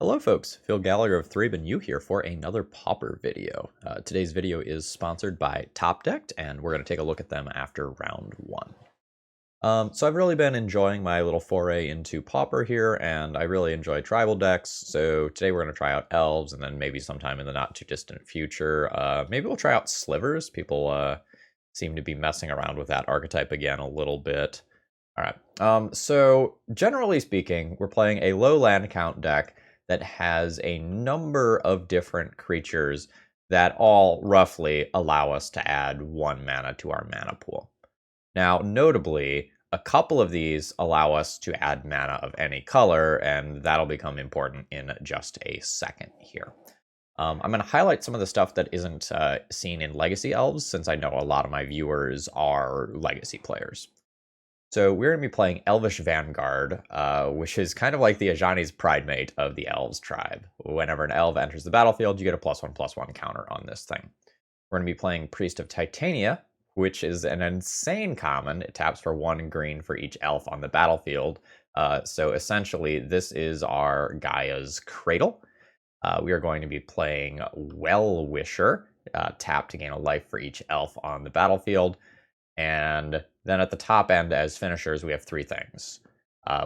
Hello folks, Phil Gallagher of ThrabenU here for another Pauper video. Today's video is sponsored by Top Decked, and we're going to take a look at them after round one. So I've really been enjoying my little foray into Pauper here, and I really enjoy tribal decks, so today we're going to try out Elves, and then maybe sometime in the not too distant future, maybe we'll try out Slivers. People seem to be messing around with that archetype again a little bit. Alright, so generally speaking, we're playing a low land count deck that has a number of different creatures that all roughly allow us to add 1 mana to our mana pool. Now, notably, a couple of these allow us to add mana of any color, and that'll become important in just a second here. I'm going to highlight some of the stuff that isn't seen in Legacy Elves, since I know a lot of my viewers are Legacy players. So we're going to be playing Elvish Vanguard, which is kind of like the Ajani's Pridemate of the Elves tribe. Whenever an Elf enters the battlefield, you get a +1/+1 counter on this thing. We're going to be playing Priest of Titania, which is an insane common. It taps for 1 green for each elf on the battlefield. So essentially, this is our Gaia's Cradle. We are going to be playing Well-Wisher, tap to gain a life for each elf on the battlefield. And then at the top end, as finishers, we have 3 things.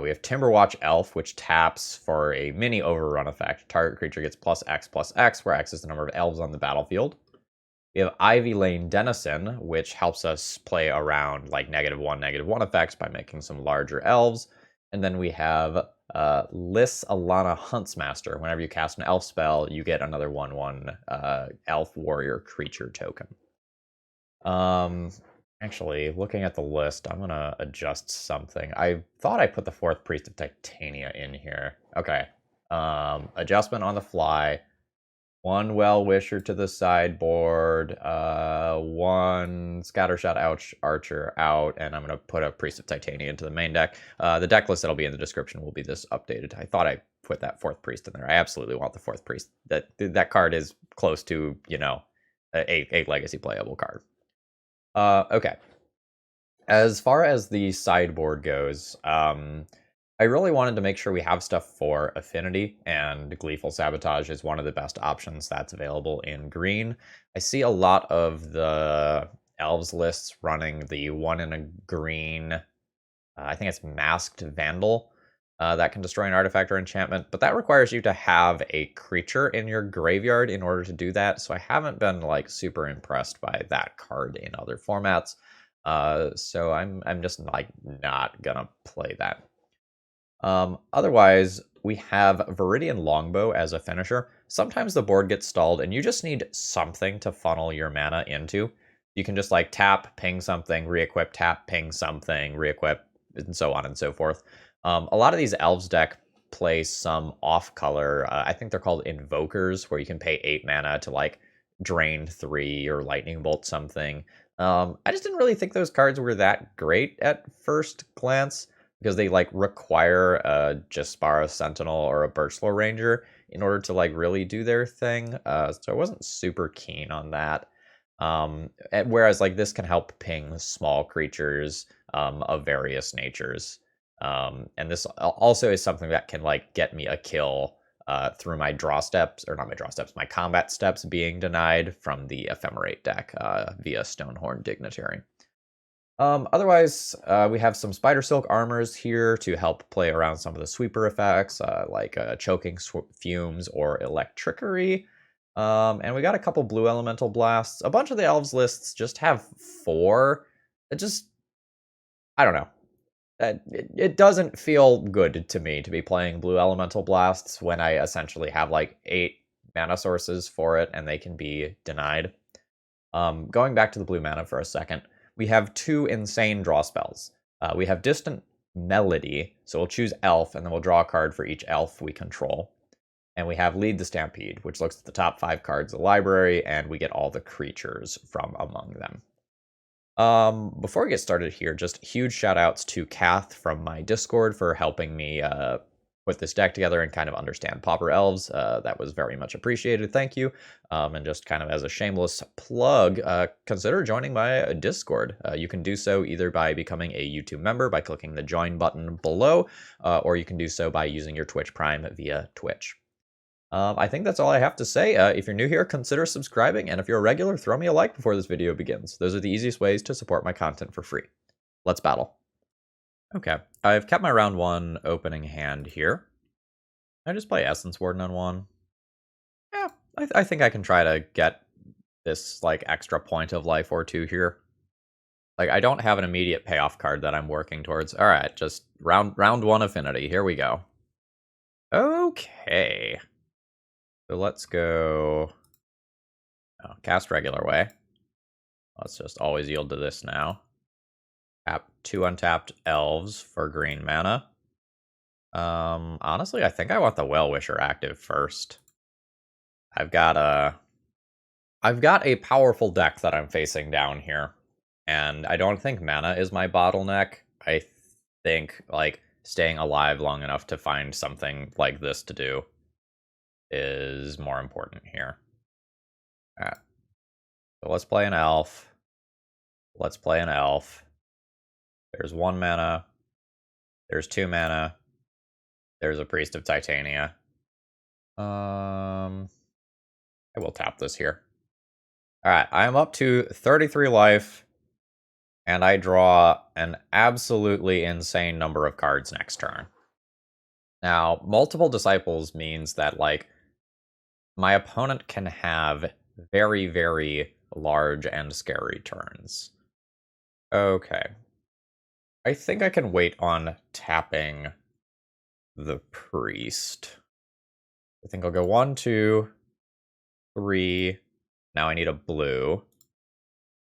We have Timberwatch Elf, which taps for a mini overrun effect. Target creature gets +X/+X, where X is the number of elves on the battlefield. We have Ivy Lane Denizen, which helps us play around like -1/-1 effects by making some larger elves. And then we have Lys Alana Huntsmaster. Whenever you cast an elf spell, you get another 1/1 elf warrior creature token. Actually, looking at the list, I'm going to adjust something. I thought I put the 4th Priest of Titania in here. Okay. Adjustment on the fly. 1 Well-Wisher to the sideboard. 1 Scattershot Archer out. And I'm going to put a Priest of Titania into the main deck. The deck list that'll be in the description will be this updated. I thought I put that 4th Priest in there. I absolutely want the 4th Priest. That card is close to, you know, a legacy playable card. Okay. As far as the sideboard goes, I really wanted to make sure we have stuff for Affinity, and Gleeful Sabotage is one of the best options that's available in green. I see a lot of the Elves lists running the 1 in a green, I think it's Masked Vandal, that can destroy an artifact or enchantment, but that requires you to have a creature in your graveyard in order to do that, so I haven't been like super impressed by that card in other formats. So I'm just like not gonna play that. Otherwise, we have Viridian Longbow as a finisher. Sometimes the board gets stalled and you just need something to funnel your mana into. You can just like tap, ping something, re-equip, tap, ping something, re-equip, and so on and so forth. A lot of these Elves deck play some off-color, I think they're called Invokers, where you can pay 8 mana to like drain 3 or lightning bolt something. I just didn't really think those cards were that great at first glance, because they like require a Jaspara Sentinel or a Birchlore Ranger in order to like really do their thing. So I wasn't super keen on that. Whereas like this can help ping small creatures of various natures. And this also is something that can like get me a kill through my draw steps, or not my draw steps, my combat steps being denied from the Ephemerate deck via Stonehorn Dignitary. Otherwise, we have some Spider Silk armors here to help play around some of the sweeper effects, like Choking Fumes or Electrickery. And we got a couple Blue Elemental Blasts. A bunch of the Elves lists just have 4. It just, I don't know. It doesn't feel good to me to be playing Blue Elemental Blasts when I essentially have like 8 mana sources for it and they can be denied. Going back to the blue mana for a second, we have 2 insane draw spells. We have Distant Melody, so we'll choose Elf, and then we'll draw a card for each elf we control. And we have Lead the Stampede, which looks at the top 5 cards of the library, and we get all the creatures from among them. Before we get started here, just huge shout outs to Kath from my Discord for helping me put this deck together and kind of understand Pauper Elves. That was very much appreciated. Thank you. And just kind of as a shameless plug, consider joining my Discord. You can do so either by becoming a YouTube member by clicking the join button below, or you can do so by using your Twitch Prime via Twitch. I think that's all I have to say. If you're new here, consider subscribing, and if you're a regular, throw me a like before this video begins. Those are the easiest ways to support my content for free. Let's battle. Okay, I've kept my round 1 opening hand here. I just play Essence Warden on 1. Yeah, I think I can try to get this, like, extra point of life or 2 here. Like, I don't have an immediate payoff card that I'm working towards. Alright, just round 1 Affinity. Here we go. Okay. So let's go... cast regular way. Let's just always yield to this now. Tap 2 untapped elves for green mana. Honestly, I think I want the Well-Wisher active first. I've got a powerful deck that I'm facing down here, and I don't think mana is my bottleneck. I think, like, staying alive long enough to find something like this to do is more important here. Alright. So let's play an elf. Let's play an elf. There's 1 mana. There's 2 mana. There's a Priest of Titania. I will tap this here. Alright, I'm up to 33 life, and I draw an absolutely insane number of cards next turn. Now, multiple disciples means that, like, my opponent can have very, very large and scary turns. Okay. I think I can wait on tapping the Priest. I think I'll go 1, 2, 3. Now I need a blue.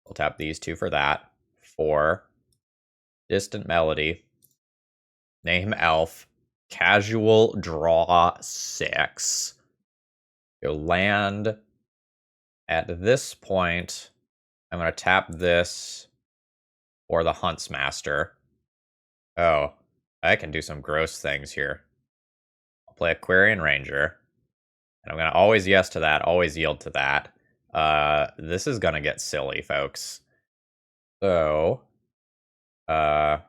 I'll tap these 2 for that. 4. Distant Melody. Name Elf. Casual draw 6. Go land. At this point, I'm going to tap this for the Huntsmaster. Oh, I can do some gross things here. I'll play Aquarian Ranger. And I'm going to always yes to that, always yield to that. This is going to get silly, folks. So, I'm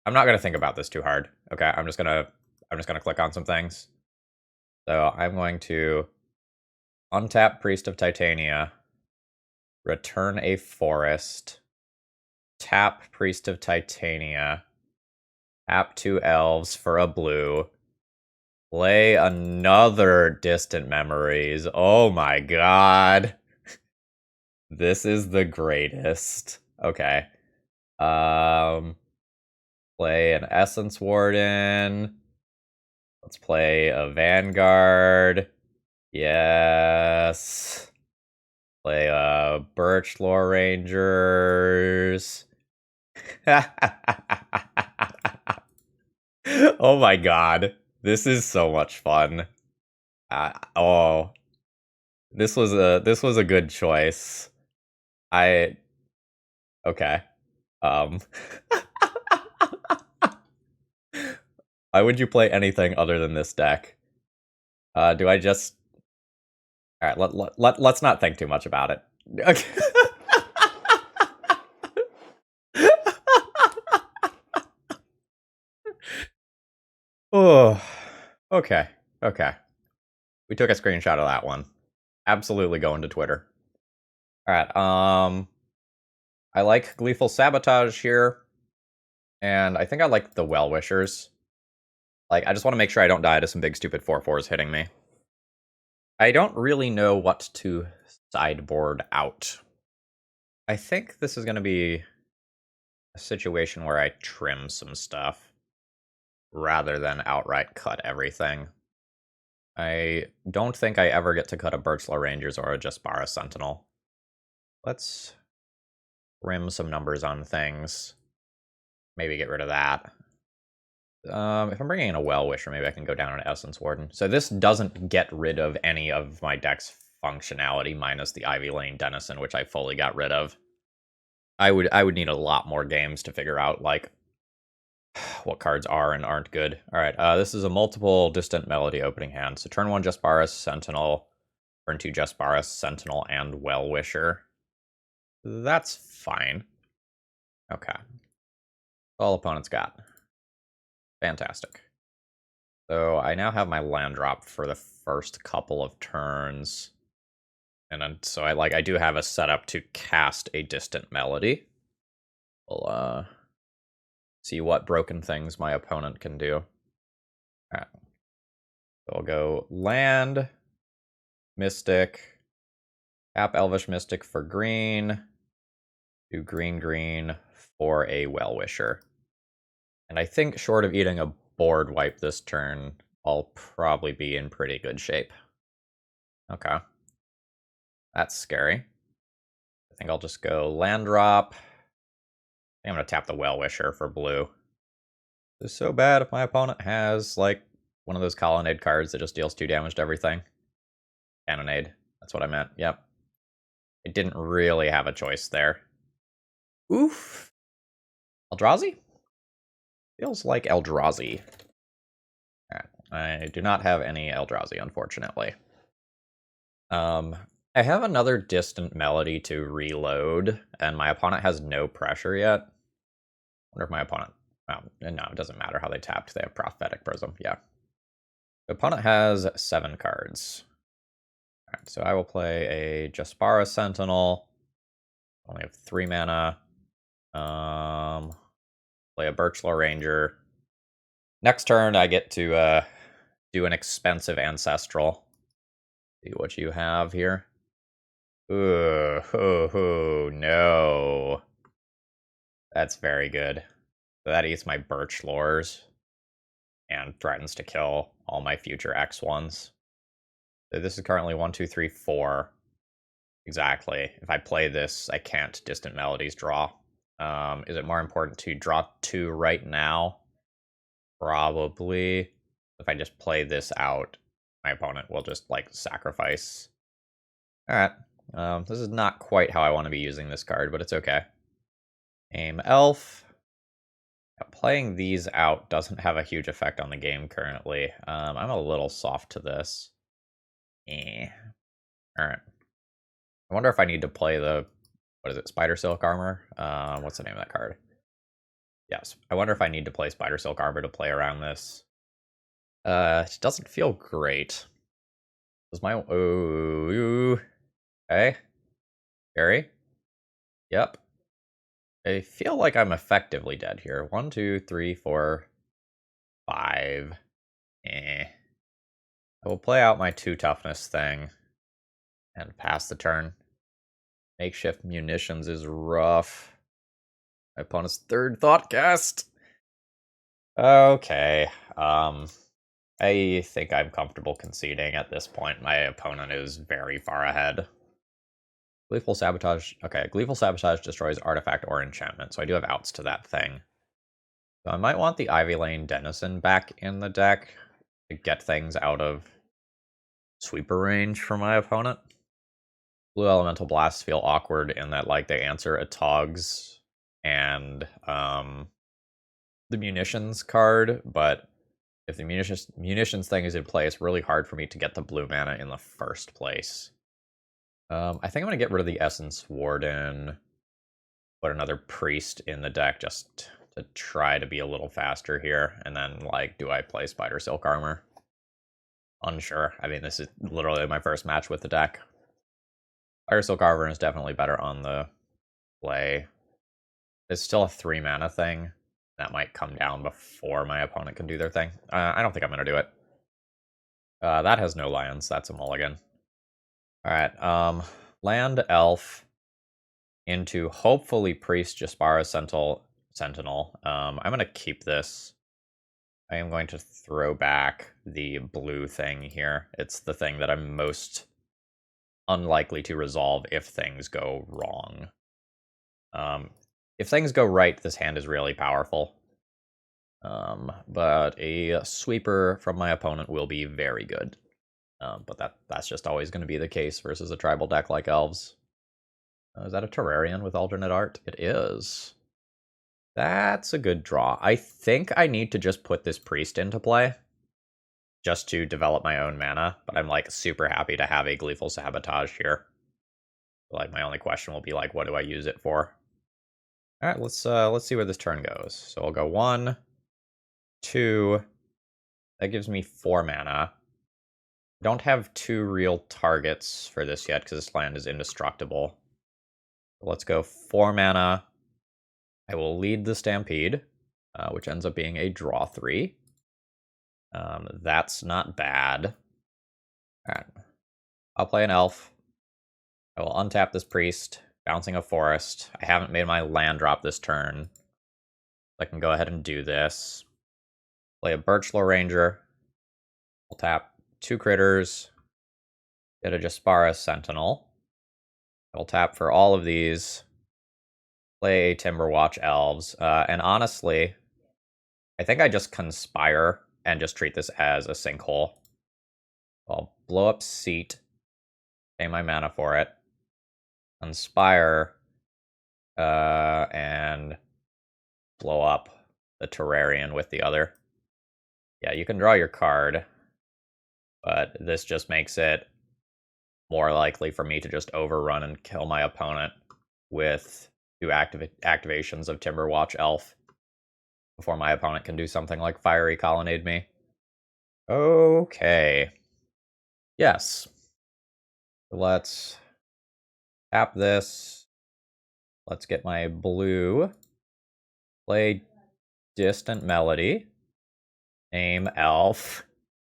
not going to think about this too hard. Okay, I'm just going to click on some things. So, I'm going to untap Priest of Titania, return a forest, tap Priest of Titania, tap 2 elves for a blue, play another Distant Memories. Oh my god. This is the greatest. Okay. Play an Essence Warden. Let's play a Vanguard. Yes. Play Birch Lore Rangers. Oh my god. This is so much fun. Oh. This was a good choice. Okay. Why would you play anything other than this deck? Do I just... Alright, let's not think too much about it. Okay. Oh, okay. We took a screenshot of that one. Absolutely going to Twitter. Alright, I like Gleeful Sabotage here. And I think I like the Well-Wishers. Like, I just want to make sure I don't die to some big stupid 4/4s hitting me. I don't really know what to sideboard out. I think this is going to be a situation where I trim some stuff rather than outright cut everything. I don't think I ever get to cut a Birchlow Rangers or a Jaspara Sentinel. Let's trim some numbers on things. Maybe get rid of that. If I'm bringing in a Well-Wisher, maybe I can go down an Essence Warden. So this doesn't get rid of any of my deck's functionality, minus the Ivy Lane Denizen, which I fully got rid of. I would need a lot more games to figure out, like, what cards are and aren't good. Alright, this is a multiple Distant Melody opening hand. So turn 1 Jaspara Sentinel, turn 2 Jaspara Sentinel and Well-Wisher. That's fine. Okay. All opponents got. Fantastic. So I now have my land drop for the first couple of turns. And then, so I do have a setup to cast a Distant Melody. We'll see what broken things my opponent can do. Alright. So I'll go land, Mystic, tap Elvish Mystic for green, do green for a Well-Wisher. And I think short of eating a board wipe this turn, I'll probably be in pretty good shape. Okay. That's scary. I think I'll just go land drop. I'm going to tap the Well-Wisher for blue. This is so bad if my opponent has, like, one of those Colonnade cards that just deals 2 damage to everything. Cannonade. That's what I meant. Yep. I didn't really have a choice there. Oof. Eldrazi? Feels like Eldrazi. Alright. I do not have any Eldrazi, unfortunately. I have another Distant Melody to reload, and my opponent has no pressure yet. I wonder if my opponent... Oh, no, it doesn't matter how they tapped. They have Prophetic Prism, yeah. The opponent has 7 cards. Alright, so I will play a Jaspara Sentinel. Only have 3 mana. Play a Birchlaw Ranger. Next turn, I get to do an expensive Ancestral. See what you have here. Ooh, no. That's very good. So that eats my Birchlores and threatens to kill all my future X1s. So this is currently 1, 2, 3, 4. Exactly. If I play this, I can't Distant Melodies draw. Is it more important to draw 2 right now? Probably. If I just play this out, my opponent will just, like, sacrifice. Alright. This is not quite how I want to be using this card, but it's okay. Aim Elf. Playing these out doesn't have a huge effect on the game currently. I'm a little soft to this. Alright. I wonder if I need to play the... What is it? Spider Silk Armor? What's the name of that card? Yes. I wonder if I need to play Spider Silk Armor to play around this. It doesn't feel great. Does my... Ooh. Okay. Scary. Yep. I feel like I'm effectively dead here. 1, 2, 3, 4, 5. I will play out my 2 toughness thing and pass the turn. Makeshift munitions is rough. My opponent's 3rd Thoughtcast. Okay. I think I'm comfortable conceding at this point. My opponent is very far ahead. Gleeful Sabotage. Okay, Gleeful Sabotage destroys artifact or enchantment, so I do have outs to that thing. So I might want the Ivy Lane Denizen back in the deck to get things out of sweeper range for my opponent. Blue Elemental Blasts feel awkward in that, like, they answer a Togs and the Munitions card, but if the munitions thing is in play, it's really hard for me to get the blue mana in the first place. I think I'm going to get rid of the Essence Warden, put another Priest in the deck just to try to be a little faster here, and then, like, do I play Spider Silk Armor? Unsure. I mean, this is literally my first match with the deck. Spider Silk Armor is definitely better on the play. It's still a 3 mana thing. That might come down before my opponent can do their thing. I don't think I'm going to do it. That has no lands. That's a mulligan. Alright, land Elf into hopefully Priest Jaspara Sentinel. I'm going to keep this. I am going to throw back the blue thing here. It's the thing that I'm most unlikely to resolve if things go wrong. If things go right, this hand is really powerful. But a sweeper from my opponent will be very good. But that's just always going to be the case versus a tribal deck like Elves. Is that a Terrarian with alternate art? It is. That's a good draw. I think I need to just put this Priest into play just to develop my own mana, but I'm, like, super happy to have a Gleeful Sabotage here. Like, my only question will be, like, what do I use it for? Alright, let's see where this turn goes. So I'll go 1, 2, That gives me 4 mana. Don't have 2 real targets for this yet because this land is indestructible. Let's go 4 mana. I will lead the Stampede, which ends up being a draw 3. That's not bad. Alright. I'll play an elf. I will untap this priest, bouncing a forest. I haven't made my land drop this turn. I can go ahead and do this. Play a Birchlore Ranger. I'll tap 2 critters. Get a Jaspara Sentinel. I'll tap for all of these. Play Timberwatch Elves. And honestly, I think I just conspire and just treat this as a sinkhole. I'll blow up Seat. Pay my mana for it. Conspire. And blow up the Terrarian with the other. Yeah, you can draw your card, but this just makes it more likely for me to just overrun and kill my opponent with 2 activations of Timberwatch Elf before my opponent can do something like Fiery Colonnade me. Okay. Yes. Let's tap this. Let's get my blue. Play Distant Melody. Name Elf.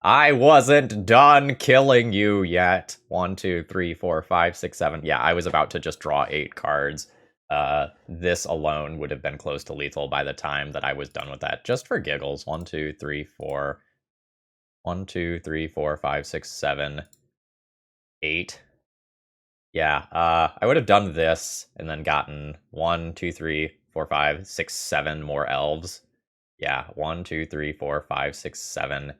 I wasn't done killing you yet. 1, 2, 3, 4, 5, 6, 7. Yeah, I was about to just draw 8 cards. This alone would have been close to lethal by the time that I was done with that. Just for giggles. 1, 2, 3, 4. 1, 2, 3, 4, 5, 6, 7, 8. Yeah, I would have done this and then gotten 1, 2, 3, 4, 5, 6, 7 more elves. Yeah, 1, 2, 3, 4, 5, 6, 7,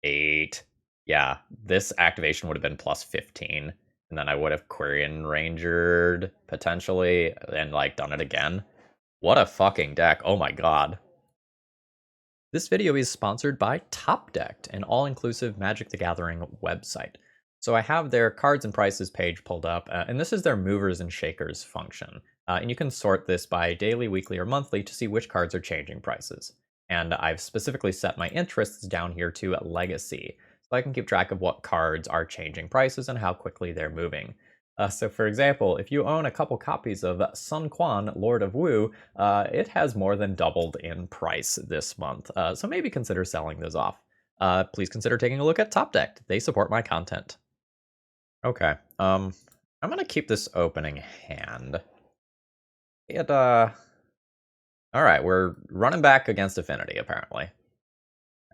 8. Yeah, this activation would have been plus 15. And then I would have Quirion Rangered, potentially, and, like, done it again. What a fucking deck. Oh my god. This video is sponsored by Top Decked, an all-inclusive Magic the Gathering website. So I have their cards and prices page pulled up, and this is their movers and shakers function. And you can sort this by daily, weekly, or monthly to see which cards are changing prices. And I've specifically set my interests down here to Legacy, so I can keep track of what cards are changing prices and how quickly they're moving. So for example, if you own a couple copies of Sun Quan, Lord of Wu, it has more than doubled in price this month, so maybe consider selling those off. Please consider taking a look at Top Decked. They support my content. Okay, I'm gonna keep this opening hand. Alright, we're running back against Affinity, apparently.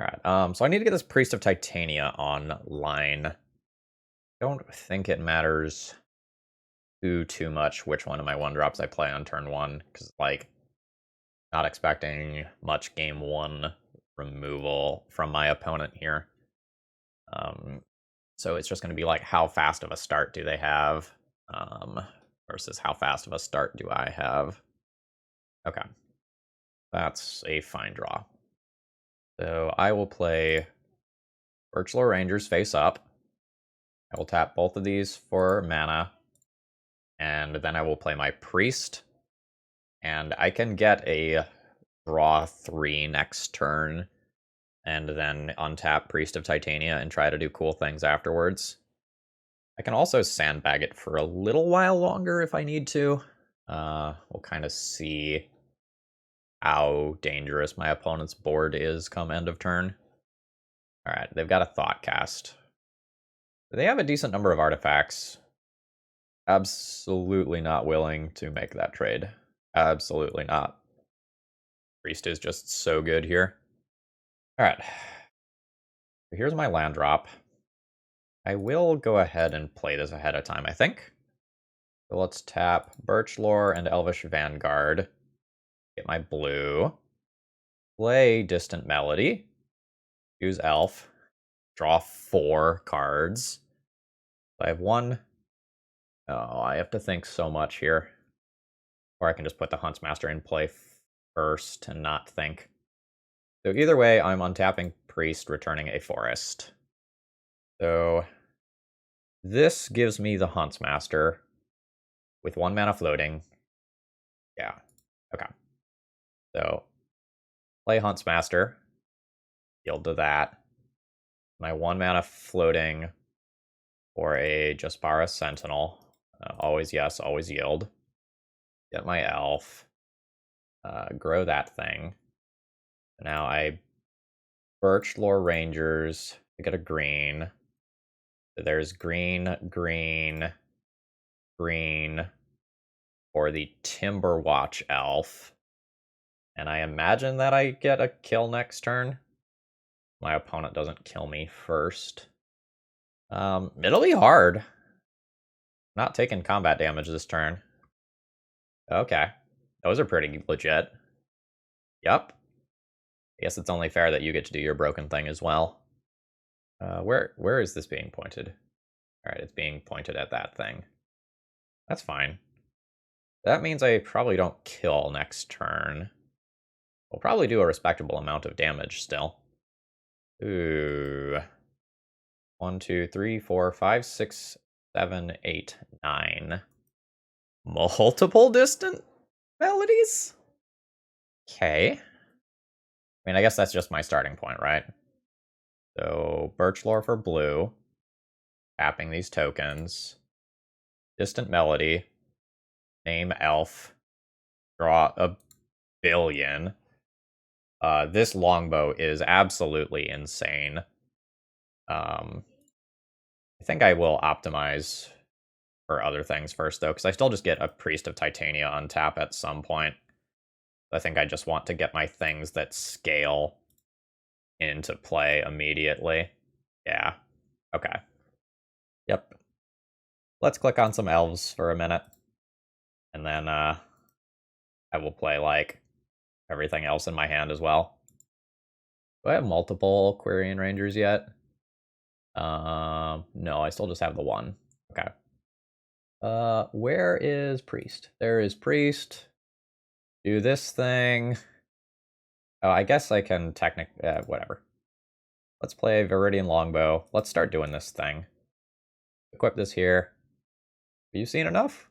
Alright, so I need to get this Priest of Titania online. Don't think it matters too much which one of my 1-drops I play on turn 1, because, like, not expecting much game 1 removal from my opponent here. So it's just going to be like, how fast of a start do they have, versus how fast of a start do I have. Okay, that's a fine draw. So I will play Birchlore Rangers face up. I will tap both of these for mana, and then I will play my Priest, and I can get a draw 3 next turn, and then untap Priest of Titania and try to do cool things afterwards. I can also sandbag it for a little while longer if I need to. We'll kind of see how dangerous my opponent's board is come end of turn. Alright, they've got a Thoughtcast. They have a decent number of artifacts. Absolutely not willing to make that trade. Absolutely not. Priest is just so good here. Alright. Here's my land drop. I will go ahead and play this ahead of time, I think. So let's tap Birchlore and Elvish Vanguard. Get my blue. Play Distant Melody. Use Elf. Draw 4 cards. I have 1. Oh, I have to think so much here. Or I can just put the Huntsmaster in play first and not think. So either way, I'm untapping Priest, returning a Forest. So this gives me the Huntsmaster with 1 mana floating. Yeah, okay. So play Huntsmaster, yield to that. My 1 mana floating for a Jaspara Sentinel. Always yes, always yield. Get my elf. Grow that thing. Now I Birch Lore Rangers. I get a green. There's green, green, green for the Timberwatch elf. And I imagine that I get a kill next turn. My opponent doesn't kill me first. It'll be hard. Not taking combat damage this turn. Okay. Those are pretty legit. Yep. I guess it's only fair that you get to do your broken thing as well. Where is this being pointed? Alright, it's being pointed at that thing. That's fine. That means I probably don't kill next turn. We'll probably do a respectable amount of damage still. Ooh. 1, 2, 3, 4, 5, 6, 7, 8, 9. Multiple distant melodies? Okay. I mean, I guess that's just my starting point, right? So, Birch Lore for blue. Tapping these tokens. Distant melody. Name elf. Draw a billion. This longbow is absolutely insane. I think I will optimize for other things first, though, because I still just get a Priest of Titania on tap at some point. I think I just want to get my things that scale into play immediately. Yeah. Okay. Yep. Let's click on some elves for a minute. And then I will play, like, everything else in my hand as well. Do I have multiple Quirion Rangers yet? No, I still just have the one. Okay. Where is Priest? There is Priest. Do this thing. Oh, I guess I can whatever. Let's play Viridian Longbow. Let's start doing this thing. Equip this here. Have you seen enough?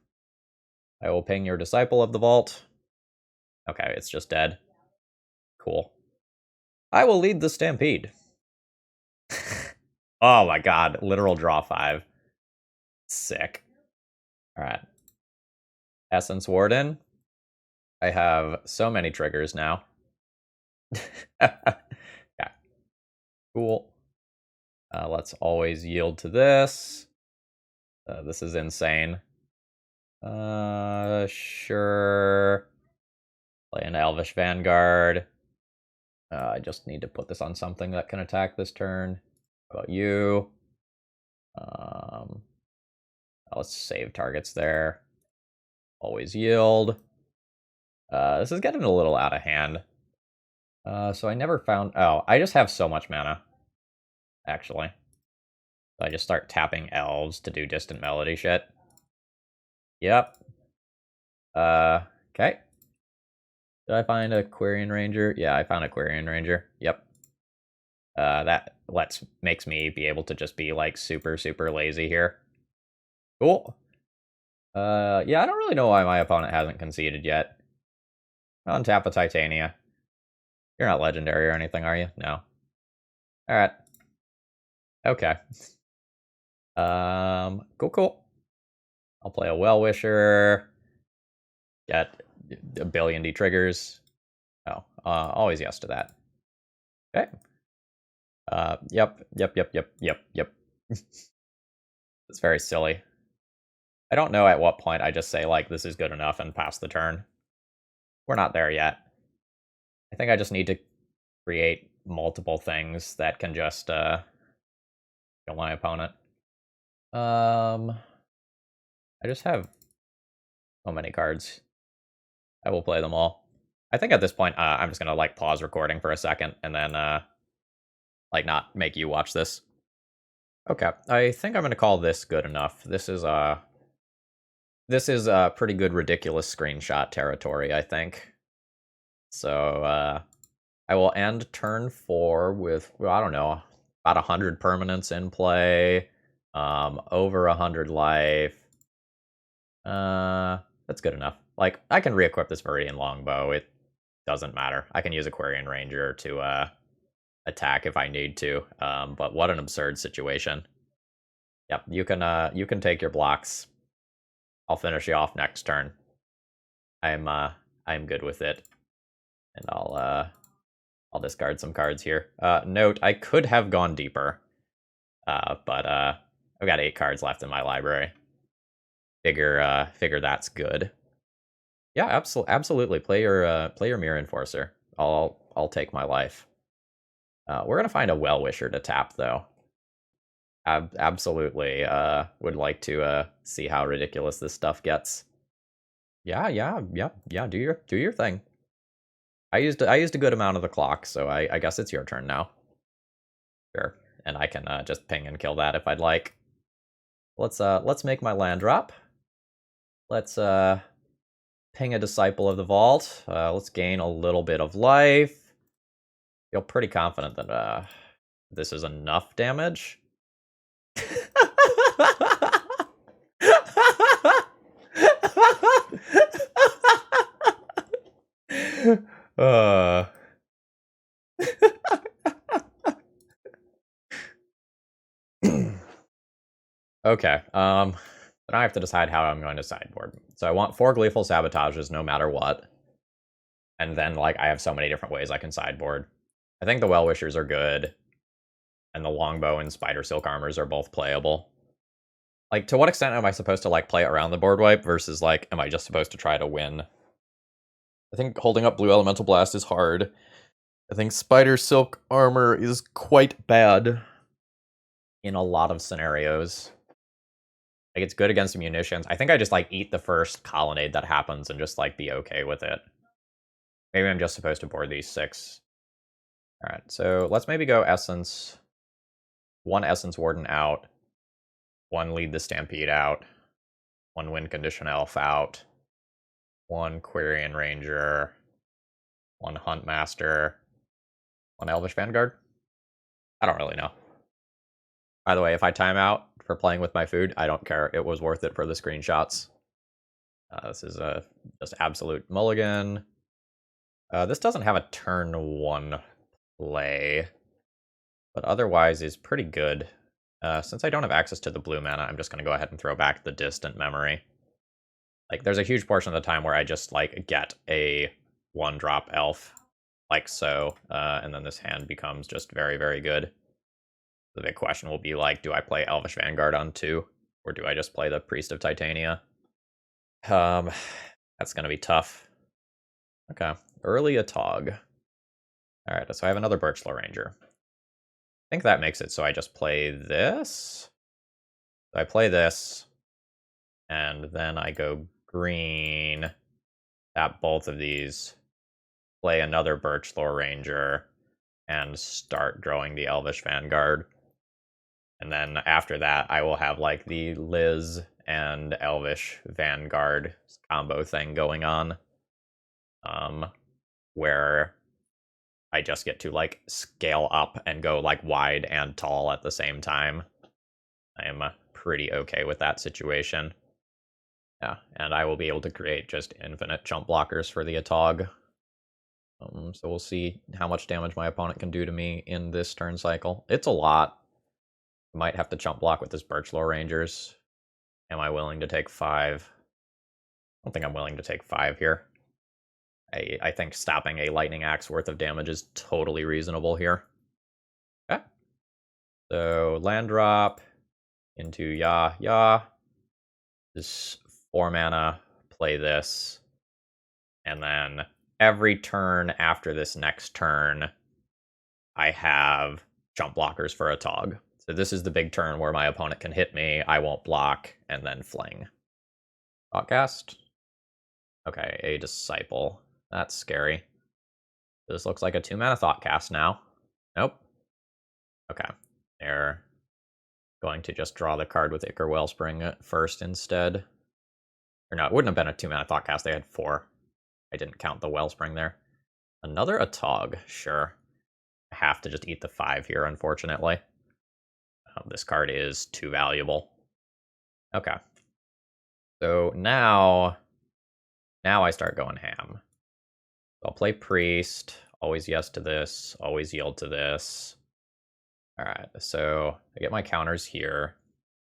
I will ping your Disciple of the Vault. Okay, it's just dead. Cool. I will lead the Stampede. Oh my god, literal draw 5. Sick. Alright. Essence Warden. I have so many triggers now. Yeah. Cool. Let's always yield to this. This is insane. Sure. Play an Elvish Vanguard. I just need to put this on something that can attack this turn. How about you? Let's save targets there. Always yield. This is getting a little out of hand. So I never found... Oh, I just have so much mana. Actually. So I just start tapping elves to do distant melody shit. Yep. Okay. Did I find a Quirion Ranger? Yeah, I found a Quirion Ranger. Yep. That makes me be able to just be, like, super, super lazy here. Cool. Yeah, I don't really know why my opponent hasn't conceded yet. Untap a Titania. You're not legendary or anything, are you? No. Alright. Okay. Cool. I'll play a Well-Wisher. Get a billion D-triggers. Oh, always yes to that. Okay. Yep. It's very silly. I don't know at what point I just say, like, this is good enough and pass the turn. We're not there yet. I think I just need to create multiple things that can just, kill my opponent. I just have so many cards. I will play them all. I think at this point, I'm just gonna, like, pause recording for a second and then, like, not make you watch this. Okay, I think I'm gonna call this good enough. This is pretty good ridiculous screenshot territory, I think. So, I will end turn 4 with, well, I don't know, about 100 permanents in play, over 100 life. That's good enough. Like, I can re-equip this Viridian Longbow. It doesn't matter. I can use a Quirion Ranger to attack if I need to. But what an absurd situation. Yep, you can take your blocks. I'll finish you off next turn. I'm good with it. And I'll discard some cards here. Note, I could have gone deeper. But I've got 8 cards left in my library. Figure that's good. Yeah, absolutely. Play your Mirror Enforcer. I'll take my life. We're gonna find a Well-Wisher to tap though. Absolutely. Would like to see how ridiculous this stuff gets. Yeah. Do your thing. I used a good amount of the clock, so I guess it's your turn now. Sure, and I can just ping and kill that if I'd like. Let's make my land drop. Let's ping a Disciple of the Vault. Let's gain a little bit of life. Feel pretty confident that this is enough damage. Okay, then I have to decide how I'm going to sideboard. So I want 4 Gleeful Sabotages no matter what. And then, like, I have so many different ways I can sideboard. I think the Well-Wishers are good. And the Longbow and Spider Silk Armors are both playable. Like, to what extent am I supposed to, like, play around the board wipe versus, like, am I just supposed to try to win? I think holding up Blue Elemental Blast is hard. I think Spider Silk Armor is quite bad in a lot of scenarios. Like, it's good against munitions. I think I just, like, eat the first Colonnade that happens and just, like, be okay with it. Maybe I'm just supposed to board these 6. Alright, so let's maybe go Essence. 1 Essence Warden out. 1 Lead the Stampede out. 1 Wind Condition Elf out. 1 Quirion Ranger. 1 Hunt Master. 1 Elvish Vanguard? I don't really know. By the way, if I time out for playing with my food, I don't care. It was worth it for the screenshots. This is a just absolute mulligan. This doesn't have a turn 1 play, but otherwise is pretty good. Since I don't have access to the blue mana, I'm just going to go ahead and throw back the Distant Memory. Like, there's a huge portion of the time where I just, like, get a 1-drop elf, like so, and then this hand becomes just very, very good. The big question will be, like, do I play Elvish Vanguard on 2, or do I just play the Priest of Titania? That's going to be tough. Okay, early Atog. Alright, so I have another Birchlaw Ranger. I think that makes it so I just play this. So I play this, and then I go green, tap both of these, play another Birchlaw Ranger, and start growing the Elvish Vanguard. And then after that, I will have, like, the Liz and Elvish Vanguard combo thing going on. Where I just get to, like, scale up and go, like, wide and tall at the same time. I am pretty okay with that situation. Yeah, and I will be able to create just infinite chump blockers for the Atog. So we'll see how much damage my opponent can do to me in this turn cycle. It's a lot. Might have to chump block with this Birchlaw Rangers. Am I willing to take 5? I don't think I'm willing to take 5 here. I think stopping a Lightning Axe worth of damage is totally reasonable here. Okay. So land drop into Ya. This 4 mana, play this. And then every turn after this next turn, I have jump blockers for Atog. So this is the big turn where my opponent can hit me, I won't block, and then fling. Thoughtcast. Okay, a Disciple. That's scary. This looks like a 2-mana Thoughtcast now. Nope. Okay. They're going to just draw the card with Ichor Wellspring first instead. Or no, it wouldn't have been a 2-mana Thoughtcast. They had 4. I didn't count the Wellspring there. Another Atog, sure. I have to just eat the 5 here, unfortunately. This card is too valuable. Okay. So now I start going ham. I'll play Priest. Always yes to this. Always yield to this. Alright, so I get my counters here.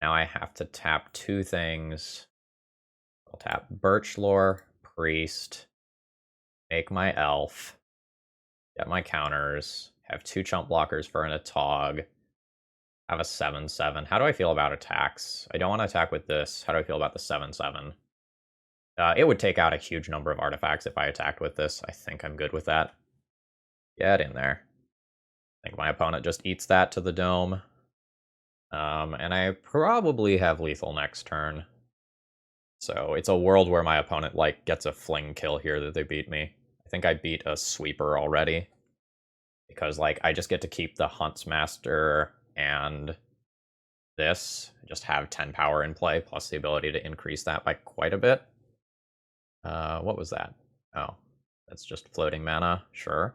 Now I have to tap two things. I'll tap Birchlore, Priest, make my Elf, get my counters, have two chump blockers for an Atog, have a 7/7. How do I feel about attacks? I don't want to attack with this. How do I feel about the 7/7? It would take out a huge number of artifacts if I attacked with this. I think I'm good with that. Get in there. I think my opponent just eats that to the dome. And I probably have lethal next turn. So it's a world where my opponent, like, gets a fling kill here that they beat me. I think I beat a sweeper already. Because, like, I just get to keep the Huntsmaster and this. Just have 10 power in play, plus the ability to increase that by quite a bit. What was that? Oh, that's just floating mana. Sure.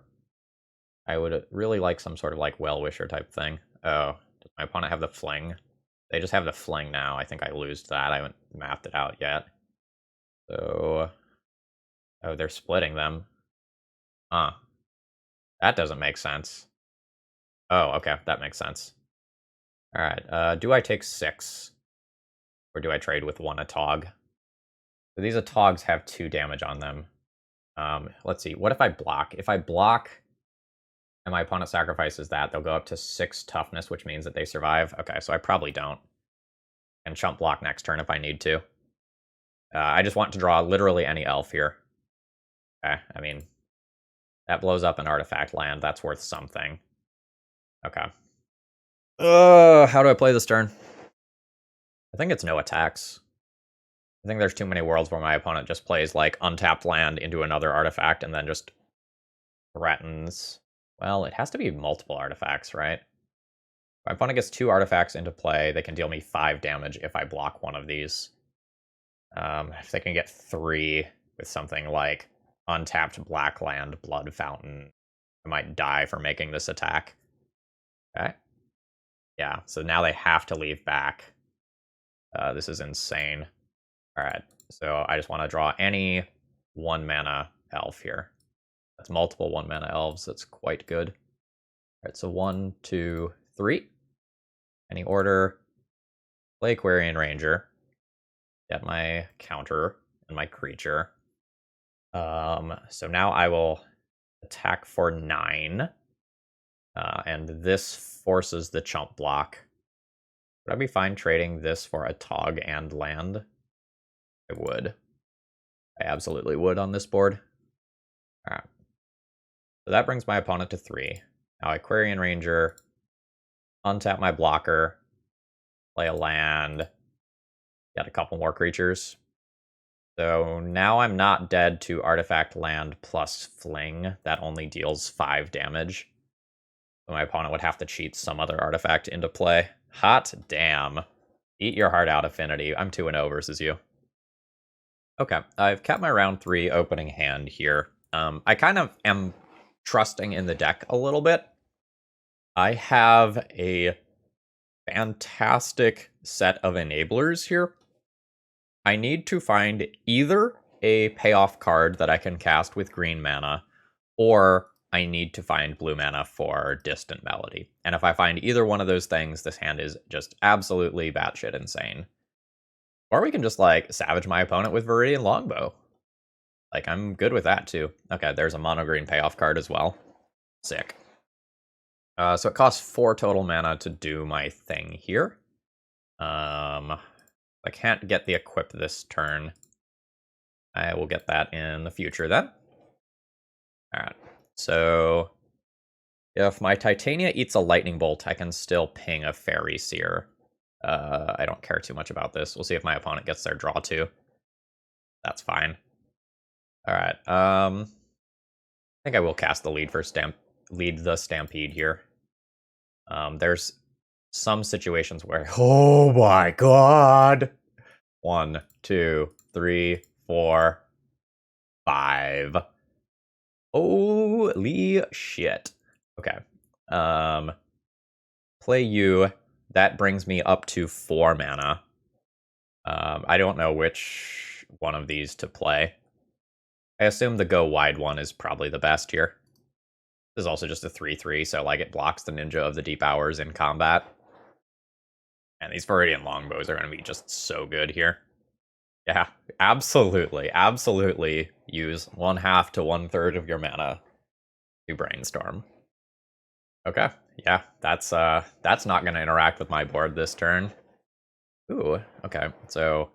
I would really like some sort of, like, Well-Wisher type thing. Oh, does my opponent have the fling? They just have the fling now. I think I lose that. I haven't mathed it out yet. So... Oh, they're splitting them. Huh. That doesn't make sense. Oh, okay. That makes sense. Alright, do I take 6? Or do I trade with 1 Atog? So these Atogs have 2 damage on them. Let's see. What if I block? If I block and my opponent sacrifices that, they'll go up to 6 toughness, which means that they survive. Okay, so I probably don't. And chump block next turn if I need to. I just want to draw literally any elf here. Okay, I mean, that blows up an artifact land. That's worth something. Okay. How do I play this turn? I think it's no attacks. I think there's too many worlds where my opponent just plays, like, untapped land into another artifact and then just threatens. Well, it has to be multiple artifacts, right? If my opponent gets 2 artifacts into play, they can deal me 5 damage if I block one of these. If they can get 3 with something like untapped black land, Blood Fountain, I might die for making this attack. Okay. Yeah, so now they have to leave back. This is insane. Alright, so I just want to draw any 1-mana elf here. That's multiple 1-mana elves. That's quite good. Alright, so 1, 2, 3. Any order. Play Quarian Ranger. Get my counter and my creature. So now I will attack for 9. And this forces the chump block. Would I be fine trading this for a Tog and land? I would. I absolutely would on this board. Alright. So that brings my opponent to 3. Now I Quarian Ranger, untap my blocker, play a land, get a couple more creatures. So now I'm not dead to artifact land plus fling. That only deals 5 damage. So my opponent would have to cheat some other artifact into play. Hot damn. Eat your heart out, Affinity. I'm 2-0 versus you. Okay, I've kept my round 3 opening hand here. I kind of am trusting in the deck a little bit. I have a fantastic set of enablers here. I need to find either a payoff card that I can cast with green mana, or I need to find blue mana for Distant Melody. And if I find either one of those things, this hand is just absolutely batshit insane. Or we can just, like, savage my opponent with Viridian Longbow. Like, I'm good with that, too. Okay, there's a mono-green payoff card as well. Sick. So it costs 4 total mana to do my thing here. I can't get the equip this turn. I will get that in the future then. Alright, so if my Titania eats a lightning bolt, I can still ping a Fairy Seer. I don't care too much about this. We'll see if my opponent gets their draw too. That's fine. Alright, I think I will cast the lead the Stampede here. There's some situations where, oh my god! 1, 2, 3, 4, 5. Holy shit. Okay. Play you. That brings me up to 4 mana. I don't know which one of these to play. I assume the go wide one is probably the best here. This is also just a 3/3, so like it blocks the Ninja of the Deep Hours in combat. And these Viridian Longbows are going to be just so good here. Yeah, absolutely, absolutely use 1/2 to 1/3 of your mana to Brainstorm. Okay, yeah, that's not going to interact with my board this turn. Ooh, okay, so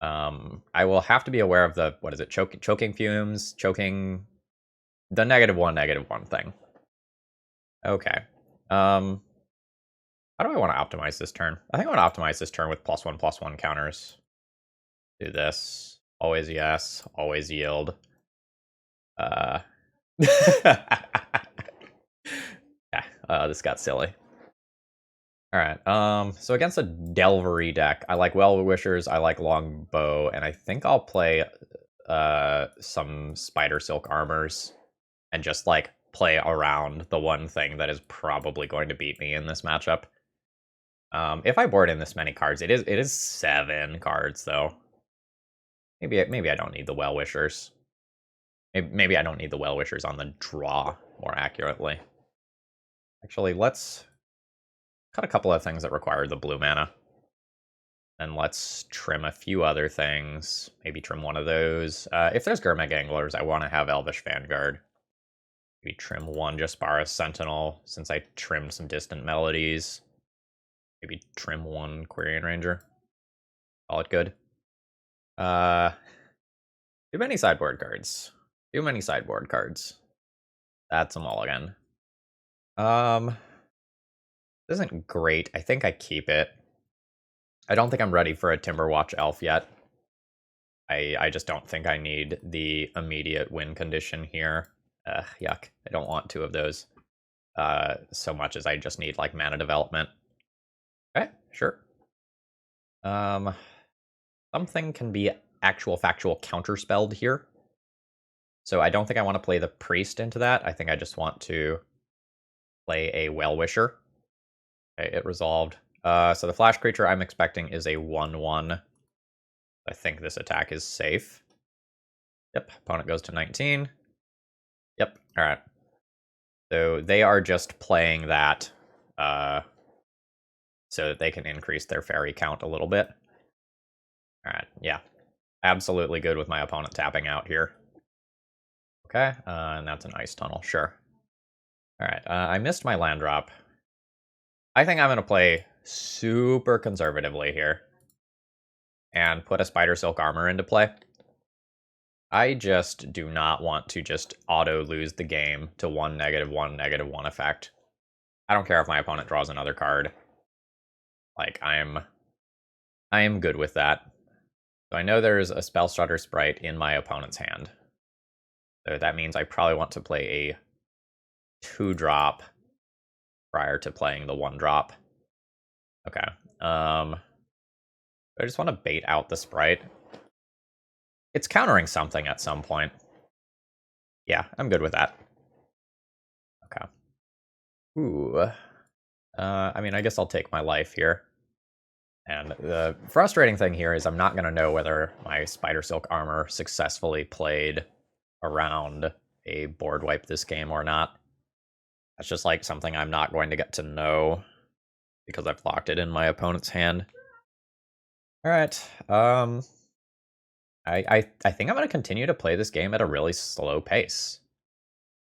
I will have to be aware of the, what is it, choking fumes, choking, the -1/-1 thing. Okay, how do I want to optimize this turn? I think I want to optimize this turn with +1/+1 counters. Do this. Always yes. Always yield. Yeah, this got silly. Alright, so against a Delvery deck, I like Well-Wishers, I like Longbow, and I think I'll play some Spider Silk Armors and just, like, play around the one thing that is probably going to beat me in this matchup. If I board in this many cards, it is 7 cards, though. Maybe I don't need the Well-Wishers. Maybe I don't need the Well-Wishers on the draw, more accurately. Actually, let's cut a couple of things that require the blue mana. And let's trim a few other things. Maybe trim one of those. If there's Gurmag Anglers, I want to have Elvish Vanguard. Maybe trim one Jaspara Sentinel, since I trimmed some Distant Melodies. Maybe trim one Quirion Ranger. Call it good. Too many sideboard cards. Too many sideboard cards. That's a mulligan. This isn't great. I think I keep it. I don't think I'm ready for a Timberwatch Elf yet. I just don't think I need the immediate win condition here. Yuck. I don't want 2 of those. So much as I just need, like, mana development. Okay, sure. Something can be actual factual counterspelled here. So I don't think I want to play the Priest into that. I think I just want to play a Well-Wisher. Okay, it resolved. So the flash creature I'm expecting is a 1/1. I think this attack is safe. Yep, opponent goes to 19. Yep, alright. So they are just playing that so that they can increase their fairy count a little bit. Alright, yeah. Absolutely good with my opponent tapping out here. Okay, and that's an ice tunnel, sure. Alright, I missed my land drop. I think I'm going to play super conservatively here and put a Spider Silk Armor into play. I just do not want to just auto lose the game to 1 -1/-1 effect. I don't care if my opponent draws another card. Like, I am good with that. So I know there's a Spellstutter Sprite in my opponent's hand. So that means I probably want to play a 2-drop prior to playing the 1-drop. Okay. I just want to bait out the Sprite. It's countering something at some point. Yeah, I'm good with that. Okay. Ooh. I mean, I guess I'll take my life here. And the frustrating thing here is I'm not going to know whether my Spider Silk Armor successfully played around a board wipe this game or not. That's just like something I'm not going to get to know because I've locked it in my opponent's hand. Alright, I think I'm going to continue to play this game at a really slow pace.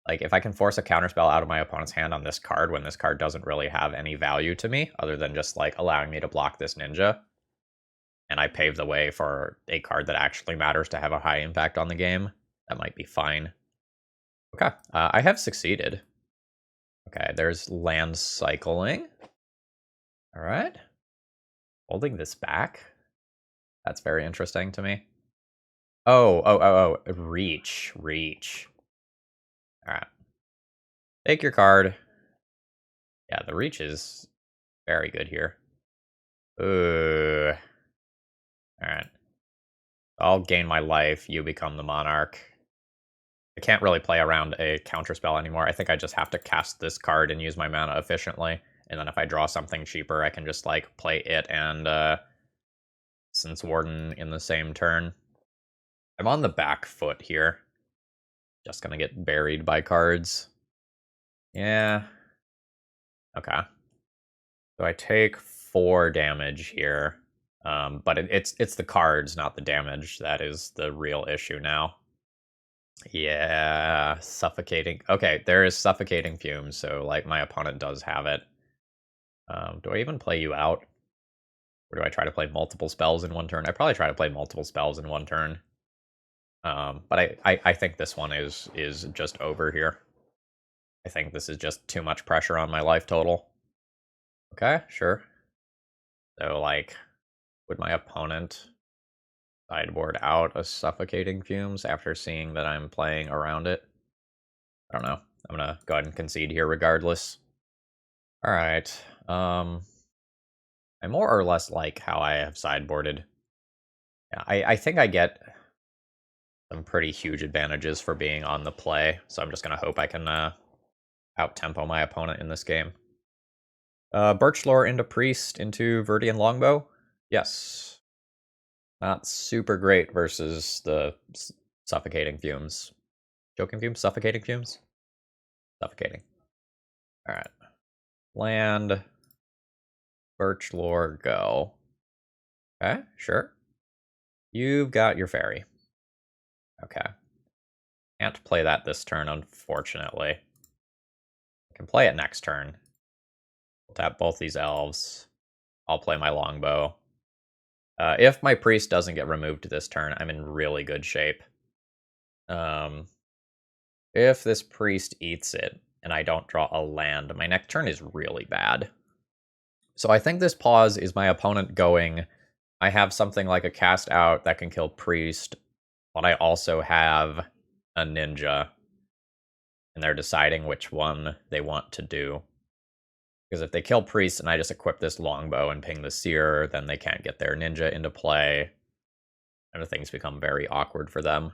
Like, if I can force a counterspell out of my opponent's hand on this card when this card doesn't really have any value to me, other than just, like, allowing me to block this ninja, and I pave the way for a card that actually matters to have a high impact on the game, that might be fine. Okay, I have succeeded. Okay, there's land cycling. Alright. Holding this back? That's very interesting to me. Oh, reach. Alright. Take your card. Yeah, the reach is very good here. Ooh. Alright. I'll gain my life, you become the monarch. I can't really play around a counterspell anymore. I think I just have to cast this card and use my mana efficiently. And then if I draw something cheaper, I can just, like, play it and Sense Warden in the same turn. I'm on the back foot here. Just gonna get buried by cards. Yeah. Okay. So I take 4 damage here. But it's the cards, not the damage, that is the real issue now. Yeah, suffocating. Okay, there is suffocating fumes, so like my opponent does have it. Do I even play you out? Or do I try to play multiple spells in one turn? I probably try to play multiple spells in one turn. But I think this one is just over here. I think this is just too much pressure on my life total. Okay, sure. So like, would my opponent sideboard out a suffocating fumes after seeing that I'm playing around it? I don't know. I'm gonna go ahead and concede here regardless. All right. I more or less like how I have sideboarded. Yeah, I think I get some pretty huge advantages for being on the play, so I'm just gonna hope I can out-tempo my opponent in this game. Birchlore into Priest into Verdian Longbow. Yes. Not super great versus the Suffocating Fumes. Choking Fumes? Suffocating Fumes? Suffocating. Alright. Land. Birchlore, go. Okay, sure. You've got your fairy. Okay. Can't play that this turn, unfortunately. I can play it next turn. We'll tap both these elves. I'll play my longbow. If my priest doesn't get removed this turn, I'm in really good shape. If this priest eats it and I don't draw a land, my next turn is really bad. So I think this pause is my opponent going, I have something like a cast out that can kill priest, but I also have a ninja. And they're deciding which one they want to do. Because if they kill priest and I just equip this longbow and ping the seer, then they can't get their ninja into play. And things become very awkward for them.